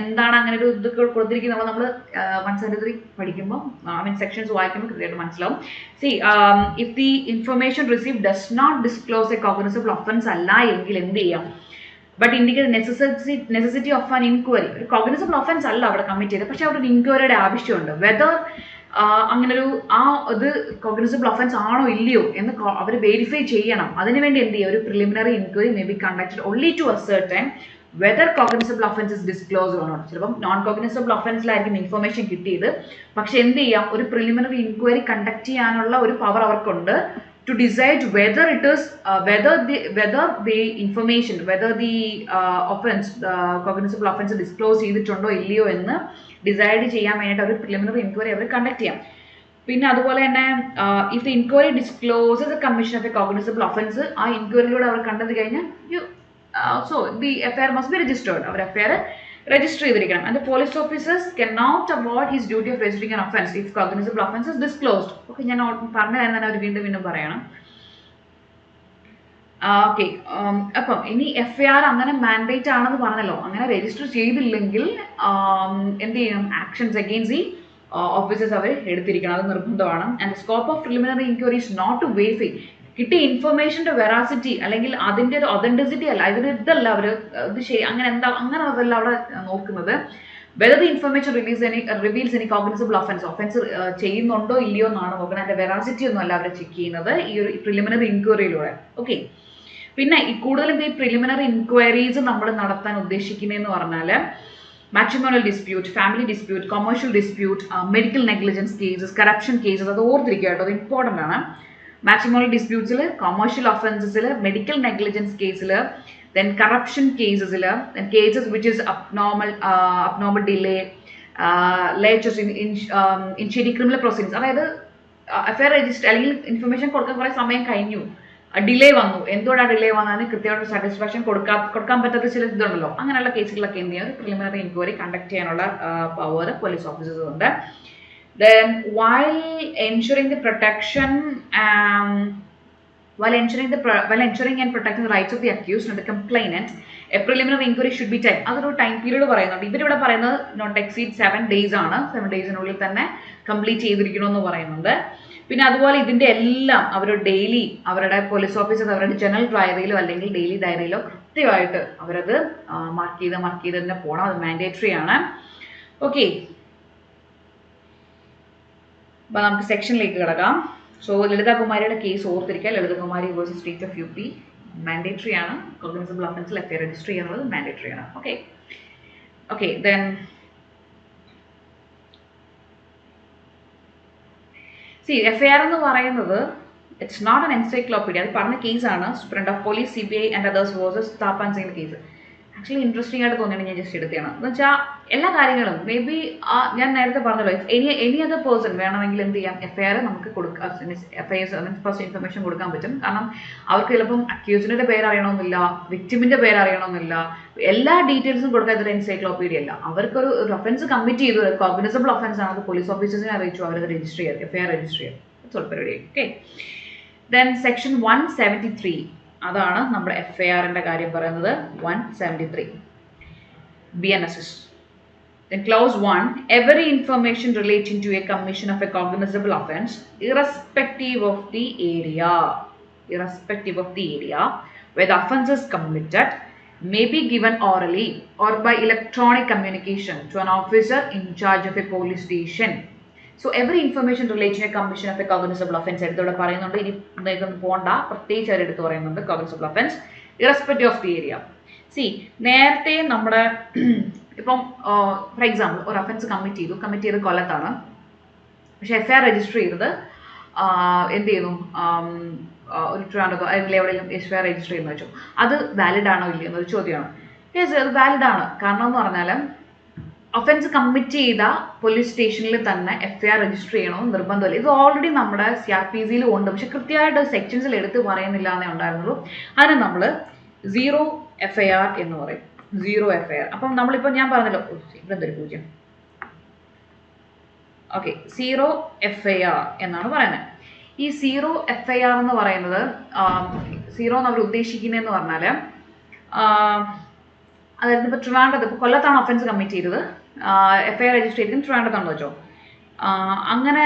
എന്താണ് അങ്ങനെ ഒരു ഇത് കൊടുത്തിരിക്കുന്നത് നമ്മൾ 173 പഠിക്കുമ്പോൾ സെക്ഷൻസ് വായിക്കുമ്പോൾ കൃത്യമായിട്ട് മനസ്സിലാവും. See if the information receive does not disclose a cognizable offence അല്ല എങ്കിൽ എന്ത് ചെയ്യാം? But indicate necessity of an inquiry. ഒരു കോഗ്നിസബിൾ ഒഫൻസ് അല്ല അവിടെ കമ്മിറ്റ് ചെയ്തത്, പക്ഷെ അവിടെ ഒരു ഇൻക്വയറിയുടെ ആവശ്യമുണ്ട്. വെദർ അങ്ങനൊരു ഇത് കോഗ്നിസബിൾ ഒഫൻസ് ആണോ ഇല്ലയോ എന്ന് അവർ വെരിഫൈ ചെയ്യണം. അതിനുവേണ്ടി എന്ത് ചെയ്യുക? ഒരു preliminary inquiry may be conducted only to ascertain whether cognizable offence is disclosed or not. ചിലപ്പം നോൺ കോഗ്നിസബിൾ ഒഫൻസിലായിരിക്കും ഇൻഫർമേഷൻ കിട്ടിയത്, പക്ഷെ എന്ത് ചെയ്യാം? ഒരു പ്രിലിമിനറി ഇൻക്വയറി കണ്ടക്ട് ചെയ്യാനുള്ള ഒരു പവർ അവർക്കുണ്ട് to decide whether it is whether the information, whether the offense, the cognizable offense disclose ചെയ്തിട്ടുണ്ടോ ഇല്ലയോ എന്ന് ഡിസൈഡ് ചെയ്യാൻ വേണ്ടിയിട്ട് ഒരു പ്രിലിമിനറി ഇൻക്വയറി അവർ കണ്ടക്ട് ചെയ്യാം. പിന്നെ അതുപോലെ തന്നെ if the inquiry discloses a commission of a cognizable offence, ആ ഇൻക്വയറിയിലൂടെ അവർ കണ്ടത് കഴിഞ്ഞാൽ so the FIR must be registered. അവർ എഫ്ഐആർ രജിസ്റ്റർ ചെയ്തിരിക്കണം. And the police officers cannot avoid his duty of registering an offence if cognisable offence is disclosed. Okay, ഞാൻ പറഞ്ഞു തന്നെ അവർ വീണ്ടും പറയണം. ഓക്കെ, അപ്പം ഇനി എഫ്ഐആർ അങ്ങനെ മാൻഡേറ്റ് ആണെന്ന് പറഞ്ഞല്ലോ, അങ്ങനെ രജിസ്റ്റർ ചെയ്തില്ലെങ്കിൽ എന്ത് ചെയ്യണം? ആക്ഷൻസ് അഗെയിൻസ്റ്റ് ദി ഓഫീസേഴ്സ് അവർ എടുത്തിരിക്കണം, അത് നിർബന്ധമാണ്. And scope of preliminary inquiry is not to verify. കിട്ടിയ ഇൻഫർമേഷൻ്റെ വെറാസിറ്റി അല്ലെങ്കിൽ അതിൻ്റെ ഒരു ഒതൻറ്റിസിറ്റി അല്ല, ഇതല്ല അവർ ഇത് അങ്ങനെ അങ്ങനെയുള്ളതല്ല അവിടെ നോക്കുന്നത്. Whether the information reveals any cognizable offence ചെയ്യുന്നുണ്ടോ ഇല്ലയോ എന്നാണ് നോക്കുന്നത്. അതിൻ്റെ വെറാസിറ്റി ഒന്നും അല്ല അവർ ചെക്ക് ചെയ്യുന്നത് ഈ ഒരു പ്രിലിമിനറി ഇൻക്വയറിയിലൂടെ. ഓക്കെ, പിന്നെ കൂടുതലും ഈ പ്രിലിമിനറി ഇൻക്വയറീസ് നമ്മൾ നടത്താൻ ഉദ്ദേശിക്കുന്നതെന്ന് പറഞ്ഞാൽ matrimonial dispute, family dispute, commercial dispute, medical negligence cases, corruption cases, അത് ഓർത്തിരിക്കുക കേട്ടോ, അത് ഇമ്പോർട്ടൻ്റ് ആണ്. മാട്രിമോണിയൽ ഡിസ്പ്യൂട്ട്സിൽ, കൊമേഴ്ഷ്യൽ ഒഫൻസസിൽ, മെഡിക്കൽ നെഗ്ലിജൻസ് കേസിൽ, then corruption cases, then cases which is abnormal delay, latest in criminal proceedings. അതായത് എഫ്ഐആർ രജിസ്റ്റർ അല്ലെങ്കിൽ information കൊടുക്കാൻ കുറേ സമയം കഴിഞ്ഞു, ഡിലേ വന്നു, എന്തുകൊണ്ടാണ് ഡിലേ വന്നതിന് കൃത്യമായിട്ട് സാറ്റിസ്ഫാക്ഷൻ കൊടുക്കാൻ പറ്റാത്ത ചില ഇതുണ്ടല്ലോ, അങ്ങനെയുള്ള കേസുകളൊക്കെ എന്ത് ചെയ്യാം? ഒരു പ്രിലിമിനറി ഇൻക്വയറി കണ്ടക്ട് ചെയ്യാനുള്ള പവർ പോലീസ് ഓഫീസേഴ്സ് ഉണ്ട്. Then while ensuring and protecting and protecting the rights of the accused and the complainant, a preliminary inquiry should be taken. അതൊരു ടൈം പീരീഡ് പറയുന്നുണ്ട്. ഇവരിവിടെ പറയുന്നത് നോട്ട് എക്സീഡ് 7 days ആണ്. 7 daysനുള്ളിൽ തന്നെ complete ചെയ്തിരിക്കണമെന്ന് പറയുന്നുണ്ട്. പിന്നെ അതുപോലെ ഇതിൻ്റെ എല്ലാം അവർ ഡെയിലി അവരുടെ പോലീസ് ഓഫീസേഴ്സ് അവരുടെ ജനറൽ ഡയറിയിലോ അല്ലെങ്കിൽ ഡെയിലി ഡയറിയിലോ കൃത്യമായിട്ട് അവരത് മാർക്ക് ചെയ്ത് തന്നെ പോകണം. അത് മാൻഡേറ്ററി ആണ്. ഓക്കെ, അപ്പോൾ നമുക്ക് സെക്ഷനിലേക്ക് കിടക്കാം. സോ ലളിതകുമാരിയുടെ കേസ് ഓർത്തിരിക്കുക. Lalitakumari versus state of UP mandatory ആണ്. കോഗ്നിസബിൾ ഒഫൻസിൽ എഫ്ഐആർ രജിസ്റ്റർ ചെയ്യുന്നത് മാൻഡേറ്ററി ആണ്. ഓക്കെ ദെൻ എഫ്ഐആർ എന്ന് പറയുന്നത് ഇറ്റ്സ് നോട്ട് ആൻ എൻസൈക്ലോപീഡിയ. അത് പറഞ്ഞ കേസാണ് superintendent of police CBI and others versus Tapan Singh case. Actually interesting ആയിട്ട് തോന്നിയാണ് ഞാൻ ജസ്റ്റ് എടുത്തതാണ്. എന്ന് വെച്ചാൽ എല്ലാ കാര്യങ്ങളും മേ ബി ഞാൻ നേരത്തെ പറഞ്ഞല്ലോ, എനി അതർ പേഴ്സൺ വേണമെങ്കിൽ എന്ത് ചെയ്യാം? എഫ്ഐആർ നമുക്ക് കൊടുക്കാം, ഫസ്റ്റ് ഇൻഫർമേഷൻ കൊടുക്കാൻ പറ്റും. കാരണം അവർക്ക് ചിലപ്പം അക്യൂസിൻ്റെ പേര് അറിയണമെന്നില്ല, വിക്ടിമിൻ്റെ പേര് അറിയണമെന്നില്ല, എല്ലാ ഡീറ്റെയിൽസും കൊടുക്കാൻ ഇതൊരു എൻസൈക്ലോപീഡിയ അല്ല. അവർക്കൊരു ഒഫൻസ് കമ്മിറ്റ് ചെയ്തു, കോഗ്നിസബിൾ ഒഫൻസ് ആണ്, അത് പോലീസ് ഓഫീസേഴ്സിനെ അറിയിച്ചു, അവരത് രജിസ്റ്റർ ചെയ്യാം, എഫ്ഐആർ രജിസ്റ്റർ ചെയ്യാം. പരിപാടി. ഓക്കെ, ദെൻ സെക്ഷൻ 173 അതാണ് നമ്മുടെ എഫ്ഐആറിൻ്റെ കാര്യം പറയുന്നത്. 173 BNSS. Then clause 1, every information relating to a commission of a cognizable offense, irrespective of the area where the offense is committed, may be given orally or by electronic communication to an officer in charge of a police station. So every information relating to a commission of a cognizable offense എടുത്തോടെ പറയുന്നുണ്ട്. ഇനി ഇതൊന്നും പോകണ്ട, പ്രത്യേകിച്ച് അവരെടുത്ത് പറയുന്നുണ്ട് cognizable offense irrespective of the area. നേരത്തെ നമ്മുടെ ഇപ്പം ഫോർ എക്സാമ്പിൾ ഒരു ഒഫൻസ് കമ്മിറ്റ് ചെയ്ത് കൊല്ലത്താണ്, പക്ഷെ എഫ്ഐആർ രജിസ്റ്റർ ചെയ്തത് എന്ത് ചെയ്യുന്നു? ഒരു ട്രിവാൻഡ്രത്തോ അല്ലെങ്കിൽ എവിടെയെങ്കിലും എഫ്ഐആർ രജിസ്റ്റർ ചെയ്യുന്ന വെച്ചു, അത് വാലിഡ് ആണോ ഇല്ലയോ എന്നൊരു ചോദ്യമാണ്. അത് വാലിഡ് ആണ്. കാരണം എന്ന് പറഞ്ഞാൽ ഒഫൻസ് കമ്മിറ്റ് ചെയ്ത പോലീസ് സ്റ്റേഷനിൽ തന്നെ എഫ്ഐആർ രജിസ്റ്റർ ചെയ്യണമെന്ന് നിർബന്ധമില്ല. ഇത് ഓൾറെഡി നമ്മുടെ CRPCയിലും ഉണ്ട്, പക്ഷെ കൃത്യമായിട്ട് സെക്ഷൻസിൽ എടുത്ത് പറയുന്നില്ല എന്നേ ഉണ്ടായിരുന്നുള്ളൂ. അതിന് നമ്മൾ 0 FIR എന്ന് പറയും. 0 FIR. അപ്പം നമ്മളിപ്പോൾ ഞാൻ പറഞ്ഞല്ലോ, ഇവിടെ എന്തൊരു 0. ഓക്കെ, 0 FIR എന്നാണ് പറയുന്നത്. ഈ സീറോ FIR എന്ന് പറയുന്നത്, സീറോ എന്ന് അവർ ഉദ്ദേശിക്കുന്നതെന്ന് പറഞ്ഞാൽ, അതായത് ഇപ്പോൾ ട്രിവാൻഡ്രത്ത്, ഇപ്പോൾ കൊല്ലത്താണ് ഒഫൻസ് കമ്മിറ്റ് ചെയ്തത്, FIR രജിസ്റ്റർ ചെയ്തിരിക്കുന്നത് ട്രിവാൻഡ്രത്താണെന്ന് വെച്ചോ. അങ്ങനെ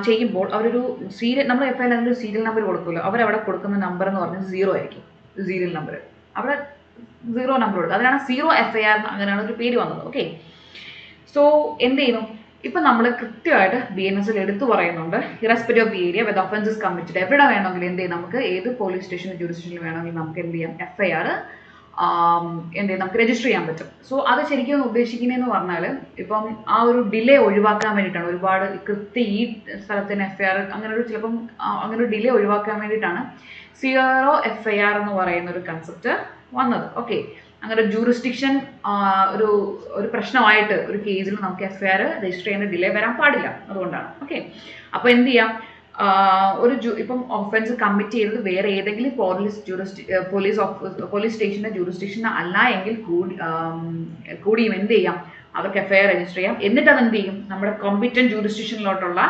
ചെയ്യുമ്പോൾ അവരൊരു സീരിയൽ, നമ്മൾ FIR ഒരു സീരിയൽ നമ്പർ കൊടുക്കുമല്ലോ, അവരവിടെ കൊടുക്കുന്ന നമ്പർ എന്ന് പറഞ്ഞാൽ 0 ആയിരിക്കും. സീരിയൽ നമ്പർ അവിടെ 0 നമ്പർ കൊടുക്കുക, അതിനാണ് സീറോ FIR, അങ്ങനെയാണ് ഒരു പേര് വന്നത്. ഓക്കെ, സോ എന്ത് ചെയ്യുന്നു, ഇപ്പം നമ്മൾ കൃത്യമായിട്ട് BNS എടുത്തു പറയുന്നുണ്ട്, irrespective of the area with offences committed, എവിടെ വേണമെങ്കിലും എന്ത് ചെയ്യും, നമുക്ക് ഏത് പോലീസ് സ്റ്റേഷൻ ജൂറിസ്ഡിക്ഷനിൽ വേണമെങ്കിൽ നമുക്ക് എന്ത് ചെയ്യാം, FIR എന്ത് ചെയ്യും, നമുക്ക് രജിസ്റ്റർ ചെയ്യാൻ പറ്റും. സോ അത് ശരിക്കും ഉദ്ദേശിക്കുന്നതെന്ന് പറഞ്ഞാൽ, ഇപ്പം ആ ഒരു ഡിലേ ഒഴിവാക്കാൻ വേണ്ടിയിട്ടാണ്, ഒരുപാട് കൃത്യം ഈ സ്ഥലത്തിന് FIR അങ്ങനെ ഒരു ചിലപ്പം അങ്ങനെ ഒരു ഡിലേ ഒഴിവാക്കാൻ വേണ്ടിയിട്ടാണ് സീറോ FIR എന്ന് പറയുന്ന ഒരു കൺസെപ്റ്റ് വന്നത്. ഓക്കെ, അങ്ങനെ ജൂറിസ്ഡിക്ഷൻ ഒരു പ്രശ്നമായിട്ട് ഒരു കേസിൽ നമുക്ക് FIR രജിസ്റ്റർ ചെയ്യുന്ന ഡിലേ വരാൻ പാടില്ല, അതുകൊണ്ടാണ്. ഓക്കെ, അപ്പോൾ എന്ത് ചെയ്യാം, ഇപ്പം ഒഫൻസ് കമ്മിറ്റ് ചെയ്തത് വേറെ ഏതെങ്കിലും പോലീസ് സ്റ്റേഷൻ്റെ ജൂറിസ്ഡിക്ഷൻ അല്ല എങ്കിൽ കൂടിയും എന്ത് ചെയ്യാം, അവർക്ക് FIR രജിസ്റ്റർ ചെയ്യാം. എന്നിട്ട് അത് എന്ത് ചെയ്യും, നമ്മുടെ കോമ്പിറ്റന്റ് ജൂറിസ്ഡിക്ഷനിലോട്ടുള്ള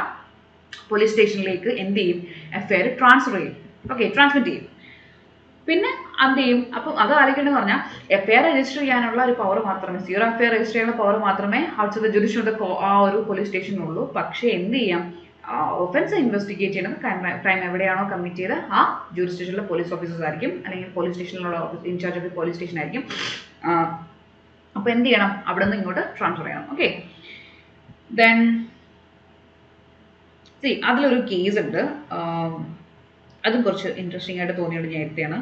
പോലീസ് സ്റ്റേഷനിലേക്ക് എന്ത് ചെയ്യും, FIR ട്രാൻസ്ഫർ ചെയ്യും. ഓക്കെ, ട്രാൻസ്മിറ്റ് ചെയ്യും. പിന്നെ എന്ത് ചെയ്യും, അപ്പം അത് ആലോചിക്കേണ്ടതെന്ന് പറഞ്ഞാൽ, FIR രജിസ്റ്റർ ചെയ്യാനുള്ള ഒരു പവർ മാത്രമേ, സീറോ FIR രജിസ്റ്റർ ചെയ്യാനുള്ള പവർ മാത്രമേ ഔട്ട്സൈഡ് ദ ജുഡിഷ്യൽ ആ ഒരു പോലീസ് സ്റ്റേഷനുള്ളൂ. പക്ഷേ എന്ത് ചെയ്യാം, ഒഫൻസ് ഇൻവെസ്റ്റിഗേറ്റ് ചെയ്യുന്നത് ക്രൈം എവിടെയാണോ കമ്മിറ്റ് ചെയ്ത് ആ ജൂറിസ്ഡിക്ഷനിലെ പോലീസ് ഓഫീസേഴ്സ് ആയിരിക്കും, അല്ലെങ്കിൽ പോലീസ് സ്റ്റേഷനിലുള്ള incharge of the police station ആയിരിക്കും. അപ്പോൾ എന്ത് ചെയ്യണം, അവിടെ നിന്ന് ഇങ്ങോട്ട് ട്രാൻസ്ഫർ ചെയ്യണം. ഓക്കെ, ദെൻ അതിലൊരു കേസ് ഉണ്ട്, അതും കുറച്ച് ഇൻട്രസ്റ്റിംഗ് ആയിട്ട് തോന്നിയത് നേരത്തെയാണ്.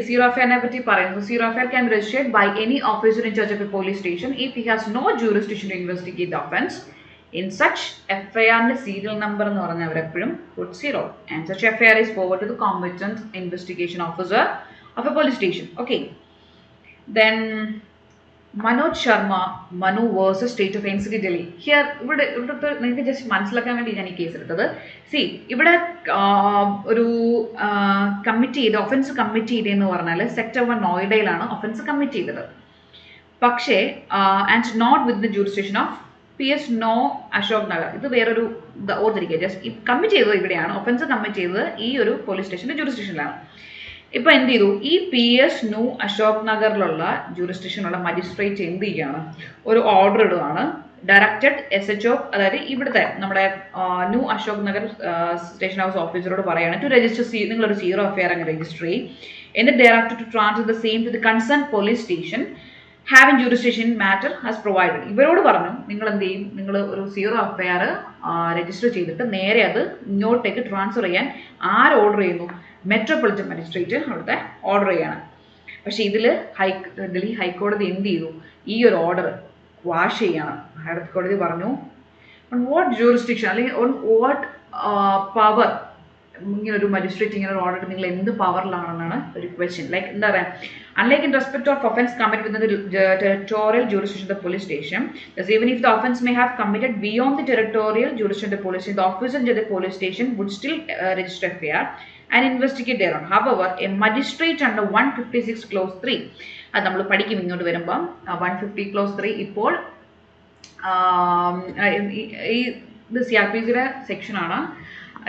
Zero FIR നെ പറ്റി പറയുന്നത്, zero FIR can be registered by any officer in charge of a police station if he has no jurisdiction to investigate the offence. In such FIR ന്റെ serial number എന്ന് പറഞ്ഞാൽ അവരെപ്പോഴും put 0 and such FIR is forwarded to the competent investigation officer of a police station. Okay, then Manoj Sharma, Manu versus state of NCT Delhi. Here ഇവിടുത്തെ നിങ്ങൾക്ക് just മനസ്സിലാക്കാൻ വേണ്ടി ഞാൻ ഈ കേസ് എടുത്തത്. ഇവിടെ ഒരു കമ്മിറ്റ് ചെയ്ത് ഒഫൻസ് കമ്മിറ്റ് ചെയ്തതെന്ന് പറഞ്ഞാൽ സെക്ടർ 1 നോയിഡയിലാണ് ഒഫൻസ് കമ്മിറ്റ് ചെയ്തത്. പക്ഷേ and not with the jurisdiction of PS no Ashok Nagar. ഇത് വേറൊരു ഓർത്തിരിക്കുക, ജസ്റ്റ് കമ്മിറ്റ് ചെയ്തത് ഇവിടെയാണ്, ഒഫൻസ് കമ്മിറ്റ് ചെയ്തത് ഈ ഒരു പോലീസ് സ്റ്റേഷൻ്റെ ജൂറിസ്ഡിക്ഷനിലാണ്. ഇപ്പൊ എന്ത് ചെയ്തു, ഈ PS ന്യൂ അശോക് നഗറിലുള്ള ജൂറിസ്ഡിക്ഷനുള്ള മജിസ്ട്രേറ്റ് എന്ത് ചെയ്യാണ്, ഒരു ഓർഡർ ഇടുകയാണ്. ഡയറക്റ്റഡ് SHO, അതായത് ഇവിടുത്തെ നമ്മുടെ ന്യൂ അശോക് നഗർ സ്റ്റേഷൻ ഹൗസ് ഓഫീസറോട് പറയാണ് ടു രജിസ്റ്റർ, നിങ്ങളൊരു സീറോ FIR അങ്ങ് രജിസ്റ്റർ ചെയ്യും. എന്നിട്ട് direct to transfer the same to the concern police station having jurisdiction matter has provided. ഇവരോട് പറഞ്ഞു നിങ്ങൾ എന്ത് ചെയ്യും, നിങ്ങൾ ഒരു സീറോ FIR രജിസ്റ്റർ ചെയ്തിട്ട് നേരെ അത് ഇങ്ങോട്ടേക്ക് ട്രാൻസ്ഫർ ചെയ്യാൻ ആര് ഓർഡർ ചെയ്യുന്നു, മെട്രോപൊളിറ്റൻ മജിസ്ട്രേറ്റ് അവിടുത്തെ ഓർഡർ ചെയ്യാണ്. പക്ഷേ ഇതിൽ ഡൽഹി ഹൈക്കോടതി എന്ത് ചെയ്തു, ഈ ഒരു ഓർഡർ ക്വാഷ് ചെയ്യാണ്. ഹൈക്കോടതി പറഞ്ഞു ഓൺ വാട്ട് ജൂറിസ്ഡിക്ഷൻ, അല്ലെങ്കിൽ ഓൺ വാട്ട് പവർ ഇങ്ങനെ ഒരു മജിസ്ട്രേറ്റ് ഇങ്ങനെ ഒരു ഓർഡർ നിങ്ങൾ എന്ത് പവറിലാണെന്നാണ് ഒരു ക്വസ്റ്റ്യൻ. ലൈക്ക് എന്താ പറയുക, unlike in respect of offence committed within the territorial jurisdiction of the police station, thus even if the offence may have committed beyond the territorial jurisdiction of the police station, the officer in the police station would still register FIR and investigate thereon. However, a magistrate under 156 clause 3, അത് നമ്മൾ പഠിക്കും ഇങ്ങോട്ട് വരുമ്പം, 150 clause 3 ഇപ്പോൾ ഇത് CRPCയുടെ സെക്ഷനാണ്,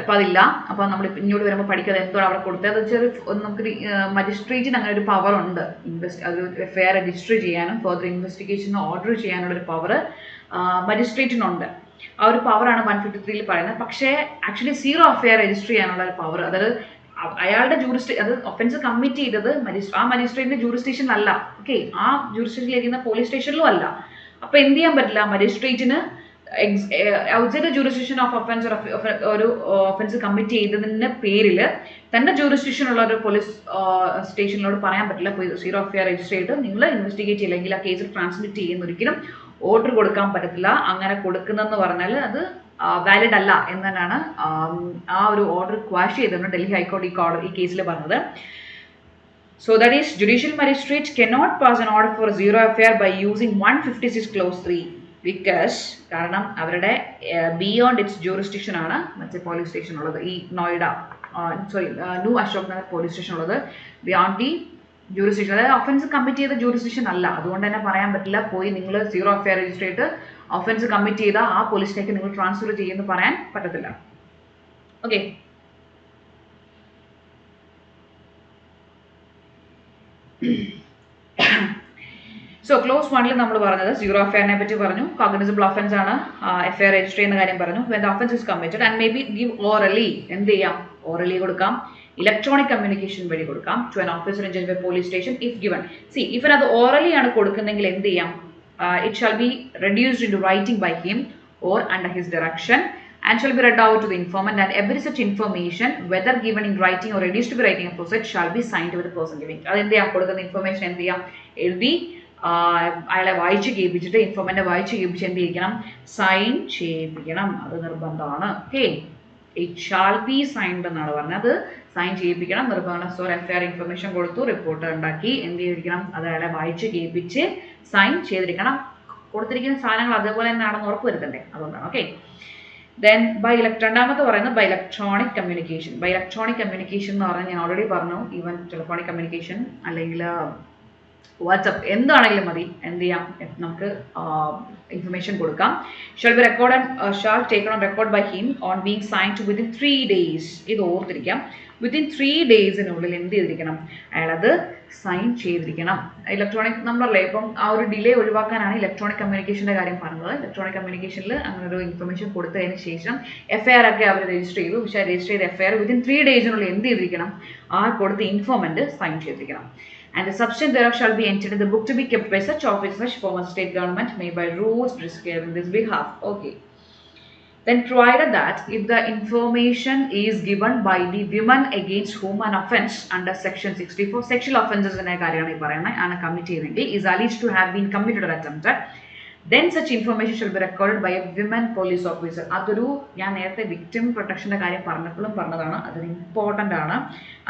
അപ്പോൾ അതില്ല. അപ്പോൾ നമ്മൾ ഇങ്ങോട്ട് വരുമ്പോൾ പഠിക്കാതെ എന്തോ അവിടെ കൊടുത്തത്, അത് വെച്ചാൽ നമുക്ക് മജിസ്ട്രേറ്റിന് അങ്ങനെ ഒരു പവർ ഉണ്ട്, ഒരു FIR രജിസ്റ്റർ ചെയ്യാനും ഫർദർ ഇൻവെസ്റ്റിഗേഷൻ ഓർഡർ ചെയ്യാനുള്ളൊരു പവർ മജിസ്ട്രേറ്റിനുണ്ട്. ആ ഒരു പവറാണ് 153 പറയുന്നത്. പക്ഷേ ആക്ച്വലി സീറോ FIR രജിസ്റ്റർ ചെയ്യാനുള്ള ഒരു പവർ, അതായത് അയാളുടെ അത് ഒഫൻസ് കമ്മിറ്റ് ചെയ്തത് ആ മജിസ്ട്രേറ്റിന്റെ ജൂറിസ്ഡിക്ഷനിലല്ല. ഓക്കെ, ആ ജൂറിസ്ഡിക്ഷനിലിരിക്കുന്ന പോലീസ് സ്റ്റേഷനിലും അല്ല. അപ്പോൾ എന്ത് ചെയ്യാൻ പറ്റില്ല, മജിസ്ട്രേറ്റിന് outside the jurisdiction of offence ഒരു ഒഫൻസ് കമ്മിറ്റ് ചെയ്തതിൻ്റെ പേരിൽ തൻ്റെ ജൂറിസ്ഡിക്ഷനുള്ള ഒരു പോലീസ് സ്റ്റേഷനിലോട് പറയാൻ പറ്റില്ല, സീറോ FIR രജിസ്റ്റർ ചെയ്തിട്ട് നിങ്ങൾ ഇൻവെസ്റ്റിഗേറ്റ് ചെയ്യില്ലെങ്കിൽ ആ കേസിൽ ട്രാൻസ്മിറ്റ് ചെയ്യുന്ന ഒരിക്കലും ഓർഡർ കൊടുക്കാൻ പറ്റത്തില്ല. അങ്ങനെ കൊടുക്കുന്നതെന്ന് പറഞ്ഞാൽ അത് വാലിഡ് അല്ല എന്ന് തന്നെയാണ് ആ ഒരു ഓർഡർ ക്വാഷ് ചെയ്തതെന്ന് ഡൽഹി ഹൈക്കോടതി ഈ കേസിൽ പറഞ്ഞത്. So that is, judicial magistrate cannot pass an order for zero FIR by using 156 clause 3 because കാരണം അവരുടെ ബിയോണ്ട് ഇറ്റ്സ് ജൂറിസ്ഡിക്ഷൻ ആണ് മറ്റേ പോലീസ് സ്റ്റേഷൻ ഉള്ളത്, ഈ Noida new Ashok Nagar police station ഉള്ളത് ബിയോണ്ട് ദി ജൂറിസ്ഡിക്ഷൻ, അതായത് ഒഫൻസ് കമ്മിറ്റ് ചെയ്ത ജൂറിസ്ഡിക്ഷൻ അല്ല. അതുകൊണ്ട് തന്നെ പറയാൻ പറ്റില്ല പോയി നിങ്ങൾ സീറോ FIR രജിസ്റ്റർ ചെയ്തിട്ട് ഒഫൻസ് കമ്മിറ്റ് ചെയ്ത ആ പോലീസിലേക്ക് നിങ്ങൾ ട്രാൻസ്ഫർ ചെയ്യുമെന്ന് പറയാൻ പറ്റത്തില്ല. ഓക്കെ. സോ ക്ലോസ് 1 നമ്മൾ പറഞ്ഞത് സീറോ എഫ്ഐആറിനെ പറ്റി പറഞ്ഞു. കോഗ്നിസബിൾ ഒഫൻസ് ആണ് എഫ്ഐആർ രജിസ്റ്റർ ചെയ്യുന്ന കാര്യം പറഞ്ഞു. When the offence is committed and may be give orally, എന്ത് ചെയ്യാം, ഓറലി കൊടുക്കാം, ഇലക്ട്രോണിക് കമ്മ്യൂണിക്കേഷൻ വഴി കൊടുക്കാം to an officer in general police station if given. See even അത് ഓറലി ആണ് കൊടുക്കുന്നെങ്കിൽ എന്ത് ചെയ്യാം, it shall be reduced into writing by him or under his direction and shall be read out to the informant, and every such information, whether given in writing or reduced to be writing process, shall be signed by the person giving. അത് എന്ത് ചെയ്യാം, കൊടുക്കുന്ന information എന്ത് ചെയ്യാം, എഴുതി അയാളെ വായിച്ച് കേൾപ്പിച്ചിട്ട്, ഇൻഫോർമൻറ്റ് വായിച്ച് കേൾപ്പിച്ച് എന്ത് ചെയ്യിക്കണം, സൈൻ ചെയ്യിപ്പിക്കണം. അത് നിർബന്ധമാണ്. Okay, it shall be signed എന്നാണ് പറഞ്ഞത്, സൈൻ ചെയ്യിപ്പിക്കണം, നിർബന്ധമാണ്. സോ എഫ്ഐആർ ഇൻഫർമേഷൻ കൊടുത്തു, റിപ്പോർട്ട് ഉണ്ടാക്കി, എന്ത് ചെയ്തിരിക്കണം, അത് അയാളെ വായിച്ച് കേൾപ്പിച്ച് സൈൻ ചെയ്തിരിക്കണം. കൊടുത്തിരിക്കുന്ന സാധനങ്ങൾ അതേപോലെ തന്നെയാണെന്ന് ഉറപ്പ് വരുത്തണ്ടേ, അതുകൊണ്ടാണ്. ഓക്കെ. ദെൻ രണ്ടാമത്തെ പറയുന്നത് by electronic communication. By electronic communication എന്ന് പറഞ്ഞാൽ ഞാൻ ഓൾറെഡി പറഞ്ഞു, ഈവൻ ടെലിഫോണിക് കമ്മ്യൂണിക്കേഷൻ അല്ലെങ്കിൽ വാട്സപ്പ് എന്താണെങ്കിലും മതി, എന്ത് ചെയ്യാം, നമുക്ക് ഇൻഫർമേഷൻ കൊടുക്കാം. Shall be record and shall taken on record by him on being signed within 3 days. ഇത് ഓർത്തിരിക്കാം, വിത്തിൻ 3 daysനുള്ളിൽ എന്ത് ചെയ്തിരിക്കണം, അയാളത് സൈൻ ചെയ്തിരിക്കണം. ഇലക്ട്രോണിക് നമ്മളല്ലേ, ഇപ്പം ആ ഒരു ഡിലേ ഒഴിവാക്കാനാണ് ഇലക്ട്രോണിക് കമ്മ്യൂണിക്കേഷൻ്റെ കാര്യം പറഞ്ഞത്. ഇലക്ട്രോണിക് കമ്മ്യൂണിക്കേഷനിൽ അങ്ങനെ ഒരു ഇൻഫർമേഷൻ കൊടുത്തതിന് ശേഷം എഫ്ഐആർ ഒക്കെ അവർ രജിസ്റ്റർ ചെയ്തു. പക്ഷേ രജിസ്റ്റർ ചെയ്ത എഫ്ഐആർ വിത്തിൻ 3 daysനുള്ളിൽ എന്ത് ചെയ്തിരിക്കണം, ആ കൊടുത്ത ഇൻഫോർമൻറ്റ് സൈൻ ചെയ്തിരിക്കണം. And the substance thereof shall be entered in the book to be kept by such office, such form of state government made by rules prescribed in this behalf. Okay. Then provided that if the information is given by the women against whom an offence under section 64 sexual offences in a karyana parayana ana committee is alleged to have been committed or attempted, then such information shall be recorded by a women police officer. അതൊരു ഞാൻ നേരത്തെ victim പ്രൊട്ടക്ഷൻ്റെ കാര്യം പറഞ്ഞപ്പോഴും പറഞ്ഞതാണ്, അതൊരു important ആണ്.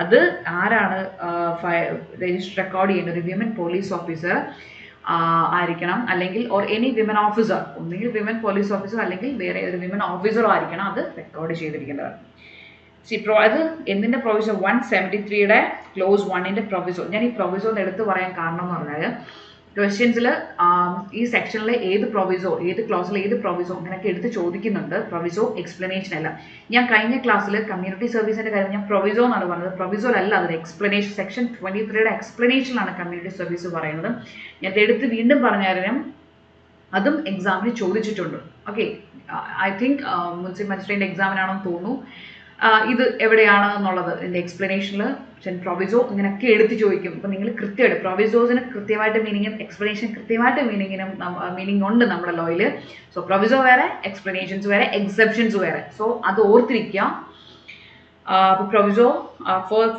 അത് ആരാണ് രജിസ്റ്റർ റെക്കോർഡ് ചെയ്യേണ്ടത്, ഒരു വിമൻ പോലീസ് ഓഫീസർ ആയിരിക്കണം, അല്ലെങ്കിൽ ഓർ എനി വിമൻ ഓഫീസർ, ഒന്നുകിൽ വിമൻ പോലീസ് ഓഫീസർ അല്ലെങ്കിൽ വേറെ ഒരു വിമൻ ഓഫീസറോ ആയിരിക്കണം അത് റെക്കോർഡ് ചെയ്തിരിക്കേണ്ടത്. അത് എന്തിൻ്റെ പ്രൊവിസോ, 173യുടെ ക്ലോസ് 1ൻ്റെ പ്രൊവിസോ. ഞാൻ ഈ പ്രൊവിസോ എടുത്ത് പറയാൻ കാരണം എന്ന് പറഞ്ഞാൽ ക്വസ്റ്റ്യൻസിൽ ഈ സെക്ഷനിൽ ഏത് പ്രൊവിസോ, ഏത് ക്ലോസിൽ ഏത് പ്രൊവിസോ അങ്ങനെയൊക്കെ എടുത്ത് ചോദിക്കുന്നുണ്ട്. പ്രൊവിസോ എക്സ്പ്ലനേഷൻ അല്ല. ഞാൻ കഴിഞ്ഞ ക്ലാസ്സിൽ കമ്മ്യൂണിറ്റി സർവീസിൻ്റെ കാര്യം ഞാൻ പ്രൊവിസോ എന്നാണ് പറഞ്ഞത്, പ്രൊവിസോ അല്ല, അതൊരു എക്സ്പ്ലനേഷൻ. സെക്ഷൻ 23യുടെ എക്സ്പ്ലനേഷനിലാണ് കമ്മ്യൂണിറ്റി സർവീസ് പറയുന്നത്. ഞാൻ എടുത്ത് വീണ്ടും പറഞ്ഞാലും അതും എക്സാമിന് ചോദിച്ചിട്ടുണ്ട്. ഓക്കെ, ഐ തിങ്ക് മുനിസിപ്പൽ മജിസ്ട്രേറ്റിൻ്റെ എക്സാമിനാണെന്ന് തോന്നുന്നു. ഇത് എവിടെയാണ് എന്നുള്ളത് എൻ്റെ എക്സ്പ്ലനേഷനിൽ പ്രൊവിസോ ഇങ്ങനെയൊക്കെ എടുത്ത് ചോദിക്കും. അപ്പം നിങ്ങൾ കൃത്യമായിട്ട് പ്രൊവിസോസിന് കൃത്യമായിട്ട് മീനിങ്ങും എക്സ്പ്ലനേഷൻ കൃത്യമായിട്ട് മീനിങ് ഉണ്ട് നമ്മുടെ ലോയിൽ. സോ പ്രൊവിസോ വേറെ, എക്സ്പ്ലനേഷൻസ് വേറെ, എക്സെപ്ഷൻസ് വേറെ. സോ അത് ഓർത്തിരിക്കുക. അപ്പോൾ പ്രൊവിസോ